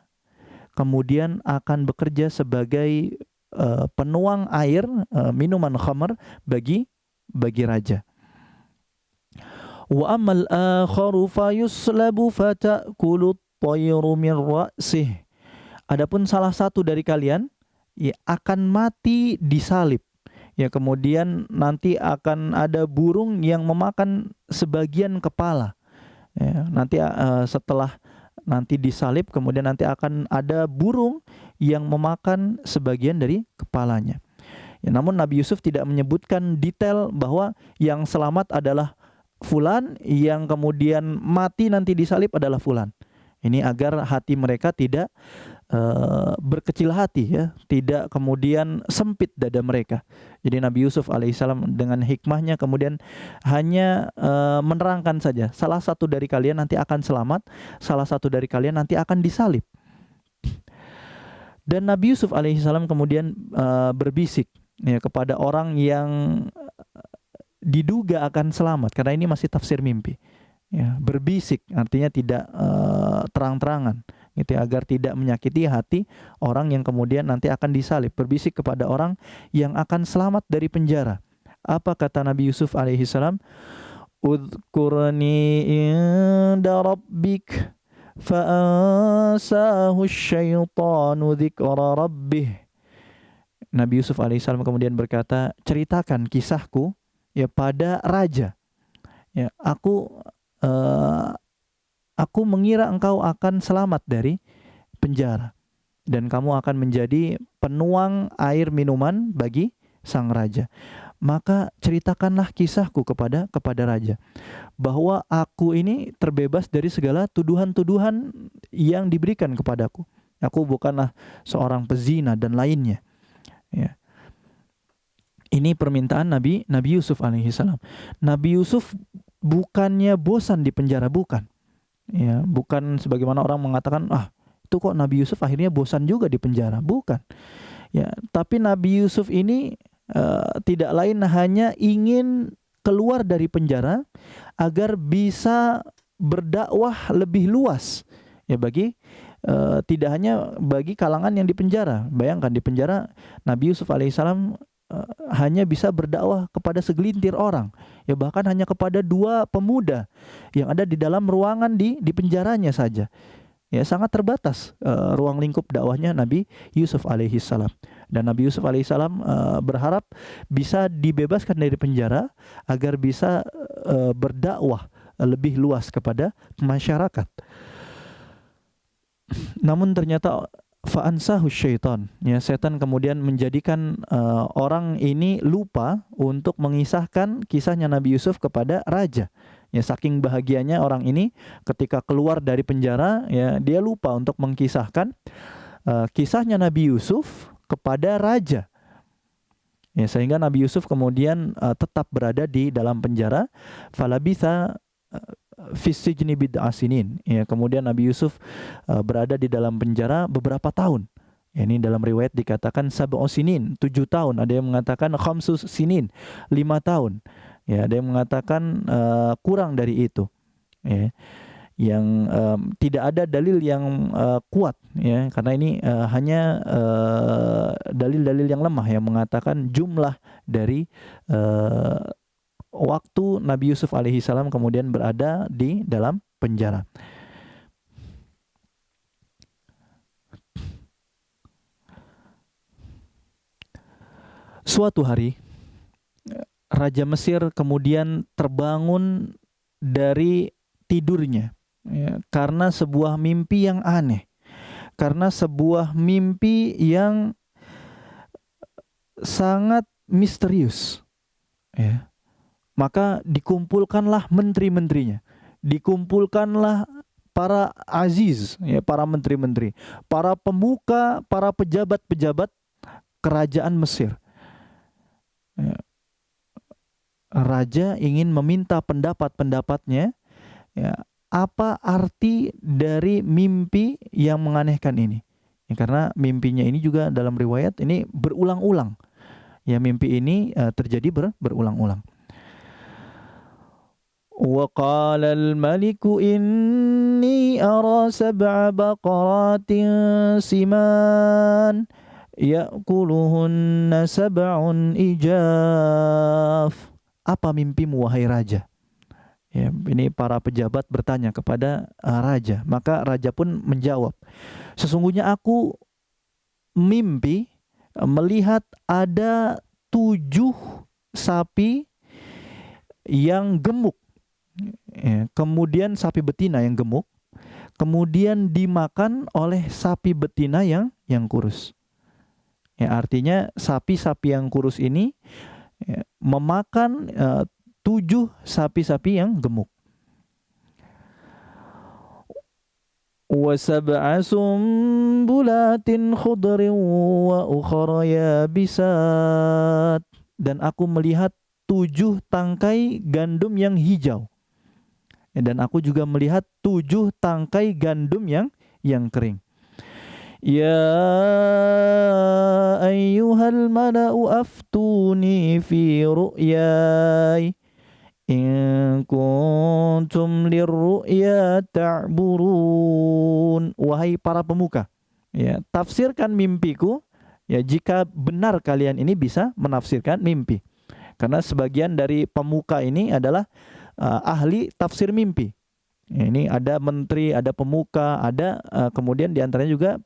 kemudian akan bekerja sebagai penuang air minuman khamr bagi raja. Wa amal akharu fayuslabu fata'kulu at-tayru min ra'sih. Adapun salah satu dari kalian ya akan mati disalib. Ya kemudian nanti akan ada burung yang memakan sebagian kepala. Ya, nanti setelah nanti disalib kemudian nanti akan ada burung yang memakan sebagian dari kepalanya. Ya, namun Nabi Yusuf tidak menyebutkan detail bahwa yang selamat adalah fulan, yang kemudian mati nanti disalib adalah fulan. Ini agar hati mereka tidak berkecil hati, ya, tidak kemudian sempit dada mereka. Jadi Nabi Yusuf alaihissalam dengan hikmahnya kemudian hanya menerangkan saja, salah satu dari kalian nanti akan selamat, salah satu dari kalian nanti akan disalib. Dan Nabi Yusuf alaihissalam kemudian berbisik ya kepada orang yang diduga akan selamat, karena ini masih tafsir mimpi. Ya, berbisik artinya tidak terang-terangan, gitu ya, agar tidak menyakiti hati orang yang kemudian nanti akan disalib. Berbisik kepada orang yang akan selamat dari penjara. Apa kata Nabi Yusuf alaihissalam? Udhkurni inda rabbik fa'ansahu syaitanu dzikra rabbih. Nabi Yusuf alaihissalam kemudian berkata, ceritakan kisahku ya pada raja. Ya, aku mengira engkau akan selamat dari penjara dan kamu akan menjadi penuang air minuman bagi sang raja. Maka ceritakanlah kisahku kepada raja, bahwa aku ini terbebas dari segala tuduhan-tuduhan yang diberikan kepadaku. Aku bukanlah seorang pezina dan lainnya. Ya. Ini permintaan Nabi Yusuf alaihissalam. Nabi Yusuf bukannya bosan di penjara, bukan. Ya, bukan sebagaimana orang mengatakan, itu kok Nabi Yusuf akhirnya bosan juga di penjara, bukan. Ya, tapi Nabi Yusuf ini tidak lain hanya ingin keluar dari penjara agar bisa berdakwah lebih luas. Ya, bagi tidak hanya bagi kalangan yang di penjara. Bayangkan di penjara Nabi Yusuf alaihissalam hanya bisa berdakwah kepada segelintir orang, ya bahkan hanya kepada 2 pemuda yang ada di dalam ruangan di penjaranya saja. Ya, sangat terbatas ruang lingkup dakwahnya Nabi Yusuf alaihissalam. Dan Nabi Yusuf alaihissalam berharap bisa dibebaskan dari penjara agar bisa berdakwah lebih luas kepada masyarakat. Namun ternyata fa'ansahu syaitan, ya, setan kemudian menjadikan orang ini lupa untuk mengisahkan kisahnya Nabi Yusuf kepada raja. Ya, saking bahagianya orang ini ketika keluar dari penjara, ya, dia lupa untuk mengkisahkan kisahnya Nabi Yusuf kepada raja. Ya, sehingga Nabi Yusuf kemudian tetap berada di dalam penjara. Falabitha fisijni bid'a sinin. Ya, kemudian Nabi Yusuf berada di dalam penjara beberapa tahun. Ya, ini dalam riwayat dikatakan sab'u sinin, 7 tahun. Ada yang mengatakan khamsus sinin, 5 tahun. Ya, ada yang mengatakan kurang dari itu. Ya, yang tidak ada dalil yang kuat, ya, karena ini hanya dalil-dalil yang lemah yang mengatakan jumlah dari waktu Nabi Yusuf alaihissalam kemudian berada di dalam penjara. Suatu hari Raja Mesir kemudian terbangun dari tidurnya, ya, karena sebuah mimpi yang aneh, karena sebuah mimpi yang sangat misterius, ya. Maka dikumpulkanlah menteri-menterinya, dikumpulkanlah para aziz, ya, para menteri-menteri, para pemuka, para pejabat-pejabat kerajaan Mesir. Ya. Raja ingin meminta pendapat-pendapatnya, ya, apa arti dari mimpi yang menganehkan ini. Ya, karena mimpinya ini juga dalam riwayat ini berulang-ulang. Ya, mimpi ini terjadi berulang-ulang. Wa qala al-maliku inni ara sab'a baqaratin siman ya'kuluhunna sab'un ijaf. Apa mimpimu wahai raja? Ya, ini para pejabat bertanya kepada raja. Maka raja pun menjawab, sesungguhnya aku mimpi melihat ada 7 sapi yang gemuk. Ya, kemudian sapi betina yang gemuk, kemudian dimakan oleh sapi betina yang kurus. Ya, artinya sapi-sapi yang kurus ini ya, memakan 7 sapi-sapi yang gemuk. Wa sab'a sumbulatin khudrin wa ukhra yabisat. Dan aku melihat 7 tangkai gandum yang hijau. Dan aku juga melihat 7 tangkai gandum yang kering. Ya ayyuhal mala'u aftuni fi ru'yai in kuntum lirru'ya ta'burun. Wahai para pemuka, ya, tafsirkan mimpiku, ya, jika benar kalian ini bisa menafsirkan mimpi. Karena sebagian dari pemuka ini adalah ahli tafsir mimpi. Ya, ini ada menteri, ada pemuka, ada kemudian diantaranya juga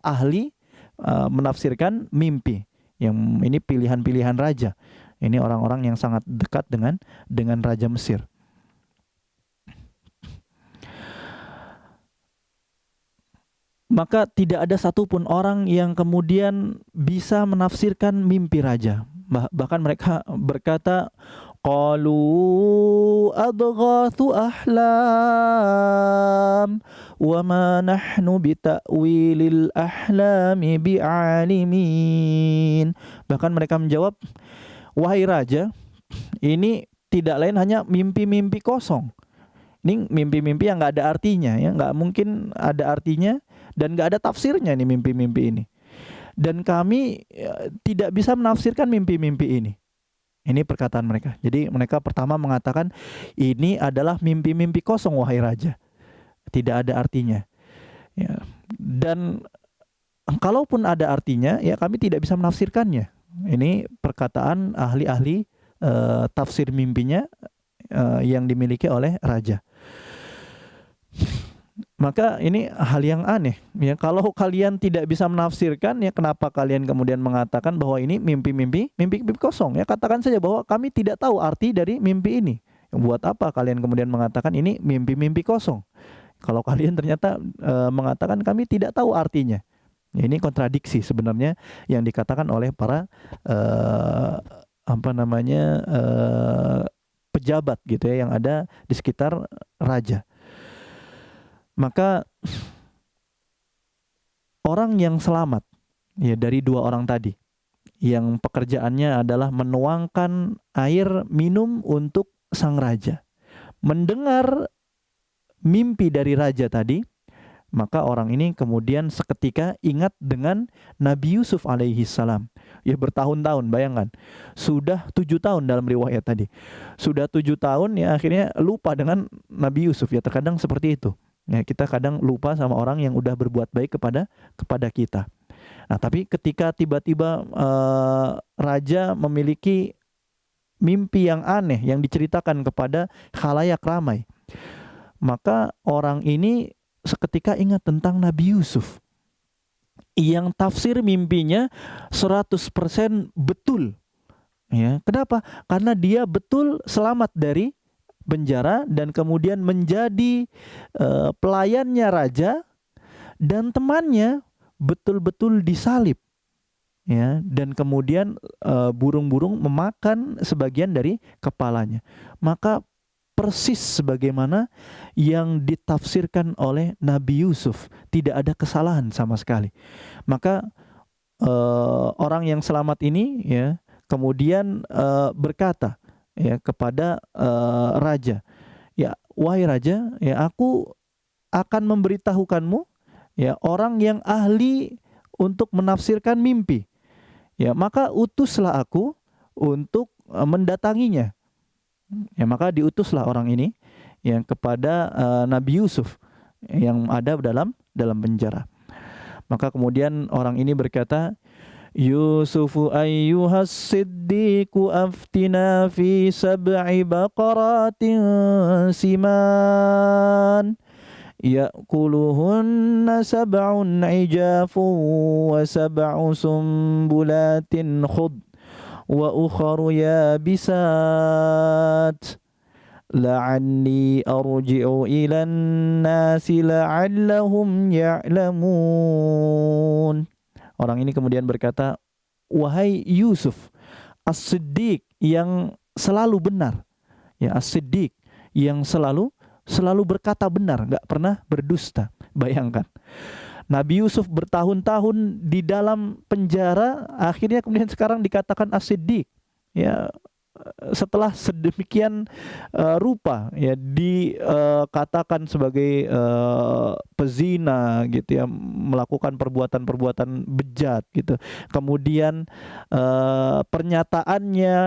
ahli menafsirkan mimpi. Yang ini pilihan-pilihan raja. Ini orang-orang yang sangat dekat dengan Raja Mesir. Maka tidak ada satupun orang yang kemudian bisa menafsirkan mimpi raja. Bahkan mereka berkata, qalu adghathu ahlam wa ma nahnu bita'wilil ahlami bi'alimin. Bahkan mereka menjawab, wahai raja, ini tidak lain hanya mimpi-mimpi kosong. Ini mimpi-mimpi yang nggak ada artinya, ya, nggak mungkin ada artinya dan nggak ada tafsirnya nih mimpi-mimpi ini. Dan kami tidak bisa menafsirkan mimpi-mimpi ini. Ini perkataan mereka. Jadi mereka pertama mengatakan ini adalah mimpi-mimpi kosong wahai raja, tidak ada artinya. Ya. Dan kalaupun ada artinya, ya kami tidak bisa menafsirkannya. Ini perkataan ahli-ahli tafsir mimpinya yang dimiliki oleh raja. Maka ini hal yang aneh. Ya, kalau kalian tidak bisa menafsirkan, ya kenapa kalian kemudian mengatakan bahwa ini mimpi-mimpi kosong? Ya katakan saja bahwa kami tidak tahu arti dari mimpi ini. Buat apa kalian kemudian mengatakan ini mimpi-mimpi kosong? Kalau kalian ternyata mengatakan kami tidak tahu artinya. Ya, ini kontradiksi sebenarnya yang dikatakan oleh para pejabat gitu ya yang ada di sekitar raja. Maka orang yang selamat ya dari 2 orang tadi yang pekerjaannya adalah menuangkan air minum untuk sang raja, mendengar mimpi dari raja tadi, maka orang ini kemudian seketika ingat dengan Nabi Yusuf alaihi salam. Ya bertahun-tahun, bayangkan. Sudah 7 tahun dalam riwayat tadi. Sudah 7 tahun ya akhirnya lupa dengan Nabi Yusuf. Ya terkadang seperti itu. Ya, kita kadang lupa sama orang yang udah berbuat baik kepada kita. Nah, tapi ketika tiba-tiba raja memiliki mimpi yang aneh yang diceritakan kepada khalayak ramai, maka orang ini seketika ingat tentang Nabi Yusuf yang tafsir mimpinya 100% betul. Ya, kenapa? Karena dia betul selamat dari penjara dan kemudian menjadi pelayannya raja, dan temannya betul-betul disalib, ya, dan kemudian burung-burung memakan sebagian dari kepalanya. Maka persis sebagaimana yang ditafsirkan oleh Nabi Yusuf, tidak ada kesalahan sama sekali. Maka orang yang selamat ini ya kemudian berkata ya kepada raja, ya wahai raja, ya aku akan memberitahukanmu ya orang yang ahli untuk menafsirkan mimpi. Ya maka utuslah aku untuk mendatanginya. Ya maka diutuslah orang ini yang kepada Nabi Yusuf yang ada dalam penjara. Maka kemudian orang ini berkata, Yusufu ayyuhas siddiqu aftina fi sab'i baqaratin siman ya'kuluhunna sab'un ijafun wa sab'u sumbulatin khud wa ukharu yabisat la'anni arji'u ilan nasi la'allahum ya'lamun. Orang ini kemudian berkata, wahai Yusuf, As-Siddiq yang selalu benar, ya As-Siddiq yang selalu berkata benar, nggak pernah berdusta. Bayangkan, Nabi Yusuf bertahun-tahun di dalam penjara, akhirnya kemudian sekarang dikatakan As-Siddiq. Ya, setelah sedemikian rupa ya dikatakan sebagai pezina gitu ya, melakukan perbuatan-perbuatan bejat gitu. Kemudian pernyataannya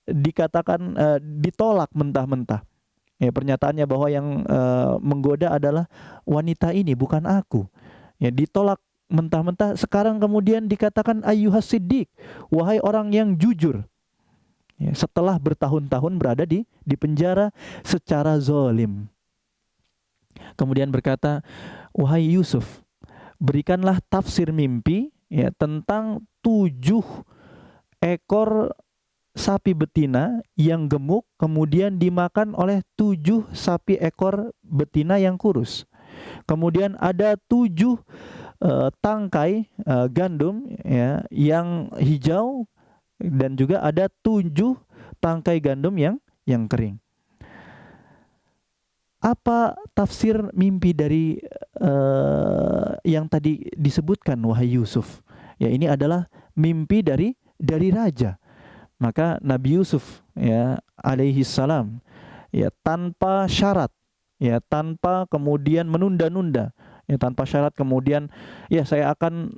dikatakan ditolak mentah-mentah. Ya, pernyataannya bahwa yang menggoda adalah wanita ini, bukan aku. Ya, ditolak mentah-mentah. Sekarang kemudian dikatakan ayyuhas siddiq, wahai orang yang jujur. Ya, setelah bertahun-tahun berada di penjara secara zalim. Kemudian berkata, wahai Yusuf, berikanlah tafsir mimpi ya tentang 7 ekor sapi betina yang gemuk kemudian dimakan oleh 7 sapi ekor betina yang kurus. Kemudian ada 7 tangkai gandum ya yang hijau, dan juga ada 7 tangkai gandum yang kering. Apa tafsir mimpi dari yang tadi disebutkan wahai Yusuf? Ya, ini adalah mimpi dari raja. Maka Nabi Yusuf ya alaihi salam ya tanpa syarat, ya tanpa kemudian menunda-nunda, ya tanpa syarat kemudian ya saya akan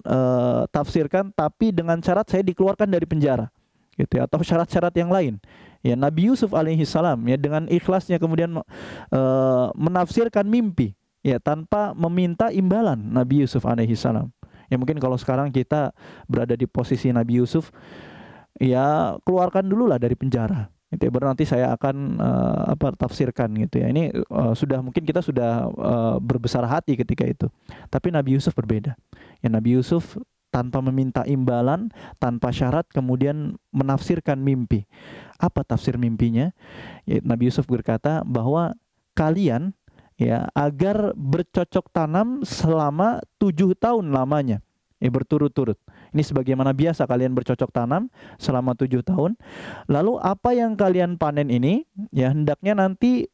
tafsirkan tapi dengan syarat saya dikeluarkan dari penjara gitu ya, atau syarat-syarat yang lain. Ya, Nabi Yusuf alaihi salam ya dengan ikhlasnya kemudian menafsirkan mimpi ya tanpa meminta imbalan Nabi Yusuf alaihi salam. Ya mungkin kalau sekarang kita berada di posisi Nabi Yusuf, ya keluarkan dulu lah dari penjara. Itu ya, baru nanti saya akan tafsirkan gitu ya. Ini mungkin kita sudah berbesar hati ketika itu. Tapi Nabi Yusuf berbeda. Ya, Nabi Yusuf tanpa meminta imbalan, tanpa syarat kemudian menafsirkan mimpi. Apa tafsir mimpinya? Ya, Nabi Yusuf berkata bahwa kalian ya agar bercocok tanam selama 7 tahun lamanya. Ya, berturut-turut. Ini sebagaimana biasa kalian bercocok tanam selama 7 tahun. Lalu apa yang kalian panen ini ya hendaknya nanti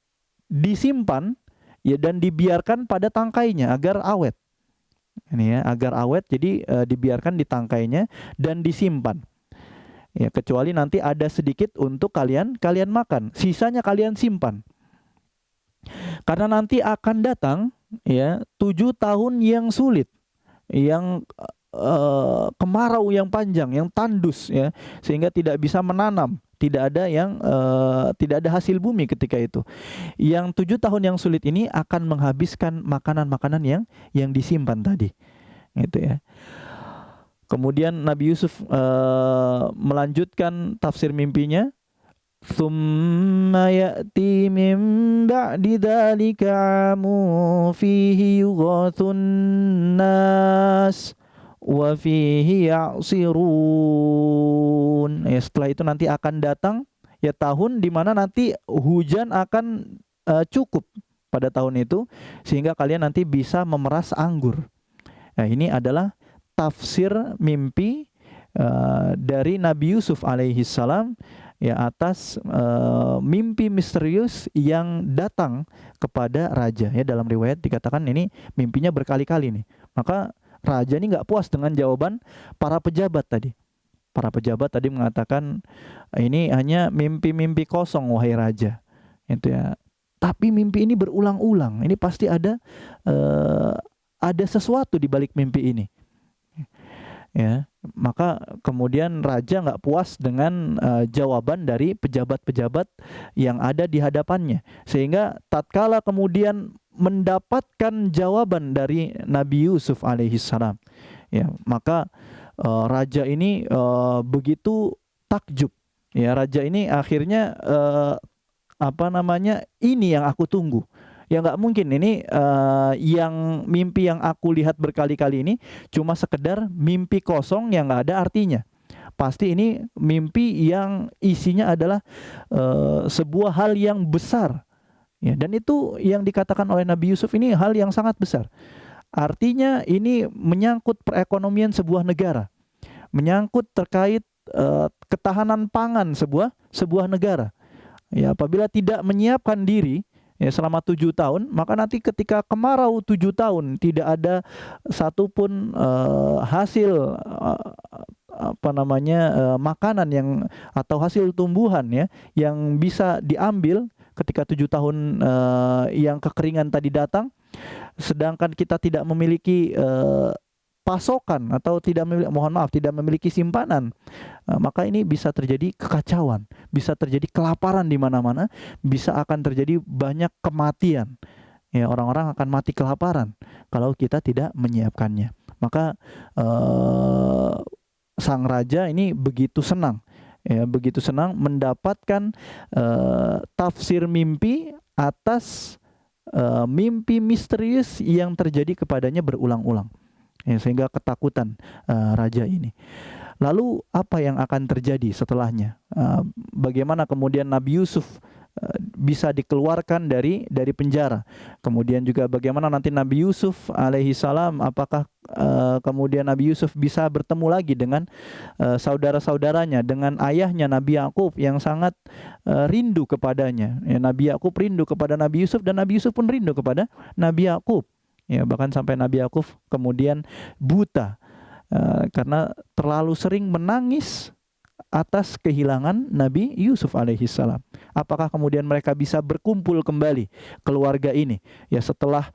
disimpan ya dan dibiarkan pada tangkainya agar awet. Ini ya, agar awet, jadi dibiarkan di tangkainya dan disimpan. Ya, kecuali nanti ada sedikit untuk kalian makan, sisanya kalian simpan. Karena nanti akan datang ya 7 tahun yang sulit, yang kemarau yang panjang, yang tandus ya, sehingga tidak bisa menanam, tidak ada hasil bumi ketika itu. Yang 7 tahun yang sulit ini akan menghabiskan makanan-makanan yang disimpan tadi, gitu ya. Kemudian Nabi Yusuf melanjutkan tafsir mimpinya. Tsumma ya'ti min ba'di dzalika 'amun fihi yughathun nas wa fihi ya'sirun. Ya, setelah itu nanti akan datang ya tahun di mana nanti hujan akan cukup pada tahun itu sehingga kalian nanti bisa memeras anggur. Nah, ini adalah tafsir mimpi dari Nabi Yusuf alaihi salam ya atas mimpi misterius yang datang kepada raja. Ya, dalam riwayat dikatakan ini mimpinya berkali-kali nih. Maka raja ini nggak puas dengan jawaban para pejabat tadi. Para pejabat tadi mengatakan ini hanya mimpi-mimpi kosong wahai raja. Itu ya. Tapi mimpi ini berulang-ulang. Ini pasti ada sesuatu di balik mimpi ini. Ya, maka kemudian raja nggak puas dengan jawaban dari pejabat-pejabat yang ada di hadapannya, sehingga tatkala kemudian mendapatkan jawaban dari Nabi Yusuf alaihissalam, ya maka raja ini begitu takjub. Ya, raja ini akhirnya ini yang aku tunggu. Ya nggak mungkin ini yang mimpi yang aku lihat berkali-kali ini cuma sekedar mimpi kosong yang nggak ada artinya. Pasti ini mimpi yang isinya adalah sebuah hal yang besar. Ya, dan itu yang dikatakan oleh Nabi Yusuf ini hal yang sangat besar. Artinya ini menyangkut perekonomian sebuah negara, menyangkut terkait ketahanan pangan sebuah negara. Ya, apabila tidak menyiapkan diri ya selama 7 tahun, maka nanti ketika kemarau 7 tahun tidak ada satupun hasil makanan yang atau hasil tumbuhan ya yang bisa diambil ketika 7 tahun yang kekeringan tadi datang, sedangkan kita tidak memiliki pasokan atau tidak memiliki simpanan, maka ini bisa terjadi kekacauan, bisa terjadi kelaparan di mana-mana, bisa akan terjadi banyak kematian. Ya, orang-orang akan mati kelaparan kalau kita tidak menyiapkannya. Maka sang raja ini begitu senang, ya, begitu senang mendapatkan tafsir mimpi atas mimpi misterius yang terjadi kepadanya berulang-ulang. Ya, sehingga ketakutan raja ini. Lalu apa yang akan terjadi setelahnya? Bagaimana kemudian Nabi Yusuf bisa dikeluarkan dari penjara? Kemudian juga bagaimana nanti Nabi Yusuf alaihi salam, apakah kemudian Nabi Yusuf bisa bertemu lagi dengan saudara-saudaranya, dengan ayahnya Nabi Yakub yang sangat rindu kepadanya. Ya, Nabi Yakub rindu kepada Nabi Yusuf dan Nabi Yusuf pun rindu kepada Nabi Yakub. Ya, bahkan sampai Nabi Yakub kemudian buta karena terlalu sering menangis atas kehilangan Nabi Yusuf alaihissalam. Apakah kemudian mereka bisa berkumpul kembali keluarga ini ya setelah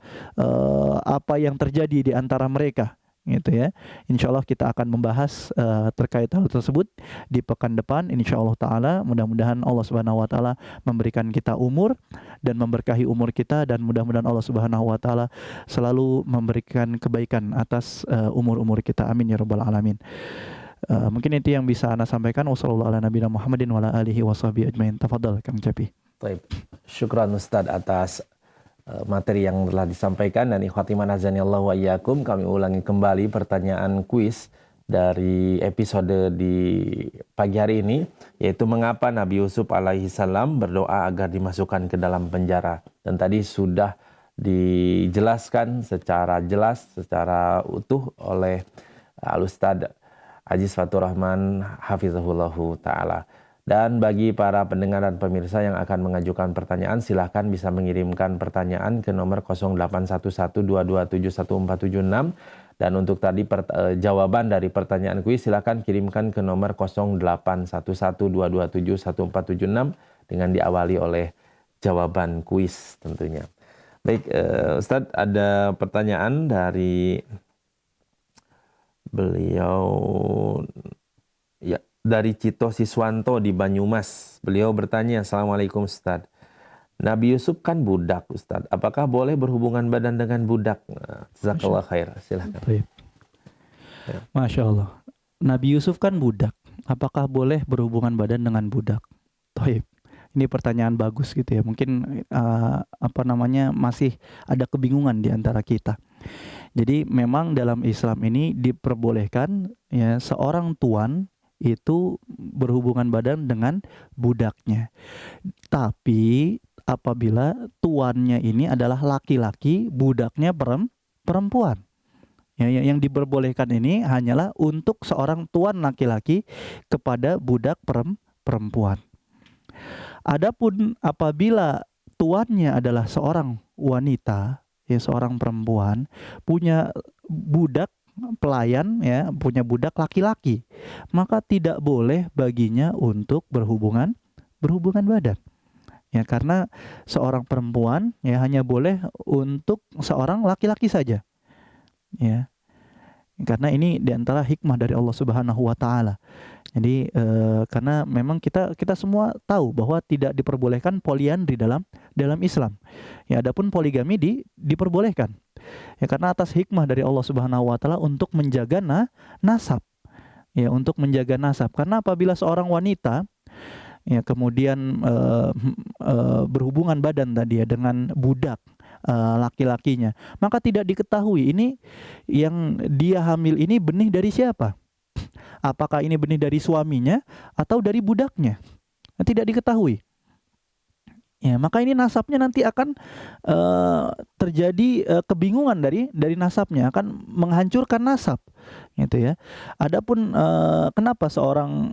apa yang terjadi di antara mereka, gitu ya. Insya Allah kita akan membahas terkait hal tersebut di pekan depan, insya Allah Ta'ala. Mudah-mudahan Allah Subhanahu Wa Ta'ala memberikan kita umur dan memberkahi umur kita, dan mudah-mudahan Allah Subhanahu Wa Ta'ala selalu memberikan kebaikan atas umur-umur kita. Amin ya Rabbal Alamin. Mungkin itu yang bisa Ana sampaikan. Wassalamualaikum warahmatullahi wabarakatuh. Muhammadin wa ala alihi washabihi ajmain. Tafadhal Kang Capi. Baik. Syukran Ustaz atas materi yang telah disampaikan. Dan ikhwati man azanillahu wa iyyakum, kami ulangi kembali pertanyaan kuis dari episode di pagi hari ini, yaitu mengapa Nabi Yusuf alaihi salam berdoa agar dimasukkan ke dalam penjara. Dan tadi sudah dijelaskan secara jelas, secara utuh oleh Al-Ustaz Aziz Fatur Rahman hafizahullahu ta'ala. Dan bagi para pendengar dan pemirsa yang akan mengajukan pertanyaan, silahkan bisa mengirimkan pertanyaan ke nomor 0811227146. Dan untuk tadi jawaban dari pertanyaan kuis, silahkan kirimkan ke nomor 0811227146 dengan diawali oleh jawaban kuis tentunya. Baik, Ustadz, ada pertanyaan dari beliau, ya, dari Cito Siswanto di Banyumas. Beliau bertanya, Assalamualaikum Ustadz. Nabi Yusuf kan budak Ustadz. Apakah boleh berhubungan badan dengan budak? Jazakallah khair. Silahkan. Ya. Masya Allah. Nabi Yusuf kan budak. Apakah boleh berhubungan badan dengan budak? Taib. Ini pertanyaan bagus gitu ya. Mungkin masih ada kebingungan di antara kita. Jadi memang dalam Islam ini diperbolehkan ya seorang tuan itu berhubungan badan dengan budaknya. Tapi apabila tuannya ini adalah laki-laki, budaknya perempuan. Ya, yang diperbolehkan ini hanyalah untuk seorang tuan laki-laki kepada budak perempuan. Adapun apabila tuannya adalah seorang wanita, ya seorang perempuan, punya budak pelayan, ya punya budak laki-laki, maka tidak boleh baginya untuk berhubungan badan. Ya, karena seorang perempuan ya hanya boleh untuk seorang laki-laki saja. Ya. Karena ini diantara hikmah dari Allah Subhanahu wa taala. Jadi karena memang kita semua tahu bahwa tidak diperbolehkan poliandri dalam Islam. Ya, adapun poligami diperbolehkan. Ya, karena atas hikmah dari Allah Subhanahu wa taala untuk menjaga nasab. ya untuk menjaga nasab. Karena apabila seorang wanita ya kemudian berhubungan badan tadi ya dengan budak laki-lakinya, maka tidak diketahui ini yang dia hamil ini benih dari siapa? Apakah ini benih dari suaminya atau dari budaknya? Tidak diketahui. Ya, maka ini nasabnya nanti akan terjadi kebingungan dari nasabnya, akan menghancurkan nasab, gitu ya. Adapun kenapa seorang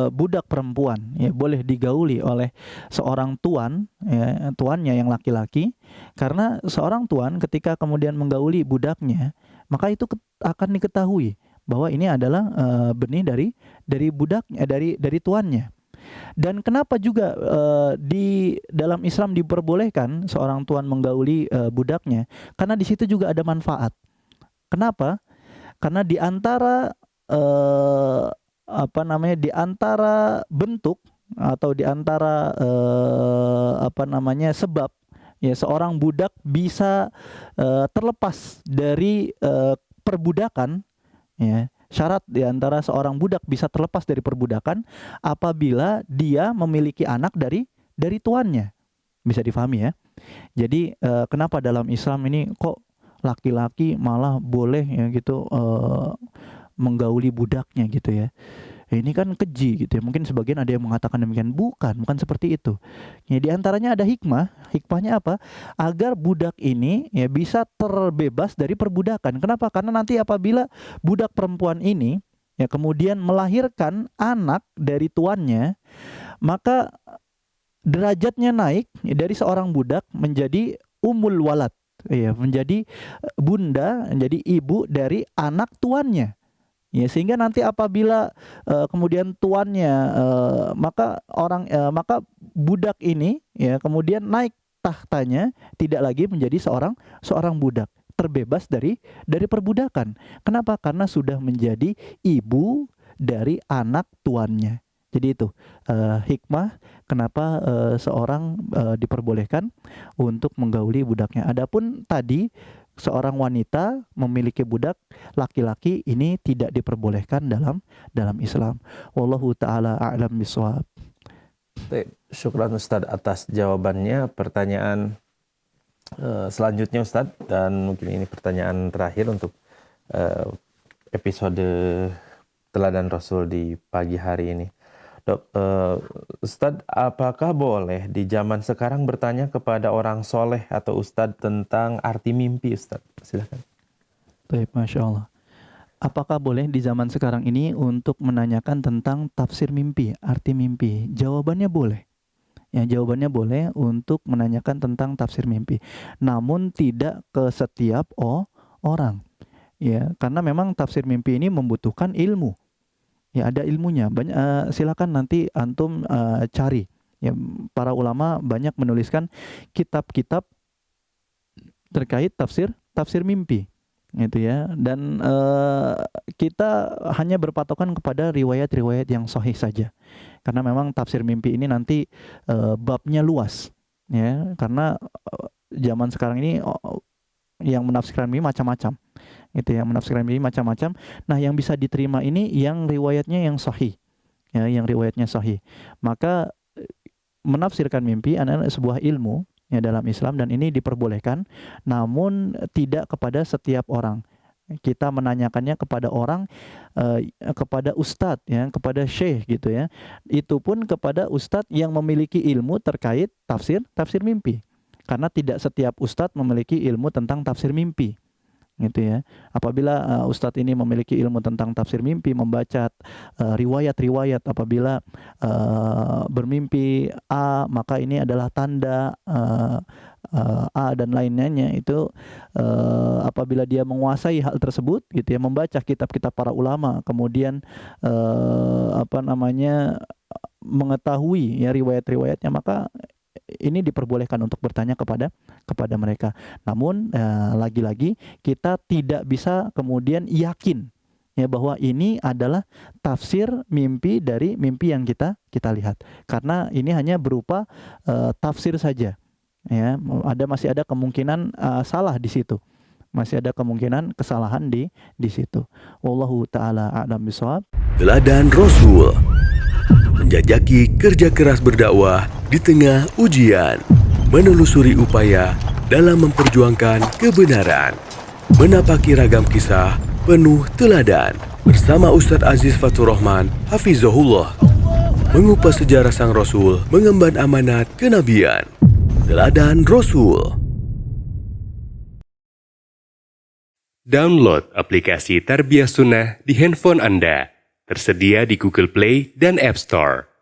budak perempuan ya boleh digauli oleh seorang tuan, ya, tuannya yang laki-laki, karena seorang tuan ketika kemudian menggauli budaknya, maka itu akan diketahui bahwa ini adalah benih dari budaknya, dari tuannya. Dan kenapa juga di dalam Islam diperbolehkan seorang tuan menggauli budaknya? Karena di situ juga ada manfaat. Kenapa? Karena di antara di antara bentuk atau di antara sebab ya seorang budak bisa terlepas dari perbudakan, ya. Syarat di antara seorang budak bisa terlepas dari perbudakan apabila dia memiliki anak dari tuannya. Bisa difahami ya. Jadi kenapa dalam Islam ini kok laki-laki malah boleh ya gitu menggauli budaknya gitu ya. Ini kan keji gitu ya. Mungkin sebagian ada yang mengatakan demikian. Bukan seperti itu. Ya, di antaranya ada hikmah. Hikmahnya apa? Agar budak ini ya bisa terbebas dari perbudakan. Kenapa? Karena nanti apabila budak perempuan ini ya kemudian melahirkan anak dari tuannya, maka derajatnya naik ya, dari seorang budak menjadi ummul walad. Ya, menjadi bunda, menjadi ibu dari anak tuannya. Ya, sehingga nanti apabila kemudian tuannya maka budak ini ya kemudian naik tahtanya, tidak lagi menjadi seorang budak, terbebas dari perbudakan. Kenapa? Karena sudah menjadi ibu dari anak tuannya. Jadi itu hikmah kenapa seorang diperbolehkan untuk menggauli budaknya. Adapun tadi seorang wanita memiliki budak laki-laki ini tidak diperbolehkan dalam Islam. Wallahu taala a'lam bishawab. Syukran Ustadz atas jawabannya. Pertanyaan selanjutnya Ustadz, dan mungkin ini pertanyaan terakhir untuk episode Teladan Rasul di pagi hari ini. Ustadz, apakah boleh di zaman sekarang bertanya kepada orang soleh atau Ustadz tentang arti mimpi, Ustadz? Silakan. Baik, Masya Allah. Apakah boleh di zaman sekarang ini untuk menanyakan tentang tafsir mimpi, arti mimpi? Jawabannya boleh. Ya, jawabannya boleh untuk menanyakan tentang tafsir mimpi. Namun tidak ke setiap orang. Ya, karena memang tafsir mimpi ini membutuhkan ilmu. Ya, ada ilmunya. Banyak, silakan nanti antum cari. Ya, para ulama banyak menuliskan kitab-kitab terkait tafsir mimpi, gitu ya. Dan kita hanya berpatokan kepada riwayat-riwayat yang sahih saja. Karena memang tafsir mimpi ini nanti babnya luas, ya. Karena zaman sekarang ini yang menafsirkan mimpi macam-macam. Itu yang menafsirkan mimpi macam-macam. Nah, yang bisa diterima ini yang riwayatnya yang sahih. Ya, yang riwayatnya sahih. Maka menafsirkan mimpi adalah sebuah ilmu ya dalam Islam, dan ini diperbolehkan, namun tidak kepada setiap orang. Kita menanyakannya kepada orang, kepada ustadz ya, kepada syekh gitu ya. Itu pun kepada ustadz yang memiliki ilmu terkait tafsir mimpi. Karena tidak setiap ustadz memiliki ilmu tentang tafsir mimpi. Gitu ya. Apabila ustadz ini memiliki ilmu tentang tafsir mimpi, membaca riwayat-riwayat, apabila bermimpi A, maka ini adalah tanda A dan lainnya, itu apabila dia menguasai hal tersebut gitu ya, membaca kitab-kitab para ulama, kemudian mengetahui ya riwayat-riwayatnya, maka ini diperbolehkan untuk bertanya kepada mereka. Namun lagi-lagi kita tidak bisa kemudian yakin ya bahwa ini adalah tafsir mimpi dari mimpi yang kita lihat, karena ini hanya berupa tafsir saja. Ya, masih ada kemungkinan salah di situ. Masih ada kemungkinan kesalahan di situ. Wallahu taala a'lam bishawab. Teladan Rasul menjajaki kerja keras berdakwah di tengah ujian, menelusuri upaya dalam memperjuangkan kebenaran, menapaki ragam kisah penuh teladan bersama Ustadz Aziz Fatur Rahman Hafizahullah, mengupas sejarah sang Rasul mengemban amanat kenabian. Teladan Rasul. Download aplikasi Tarbiyah Sunnah di handphone Anda. Tersedia di Google Play dan App Store.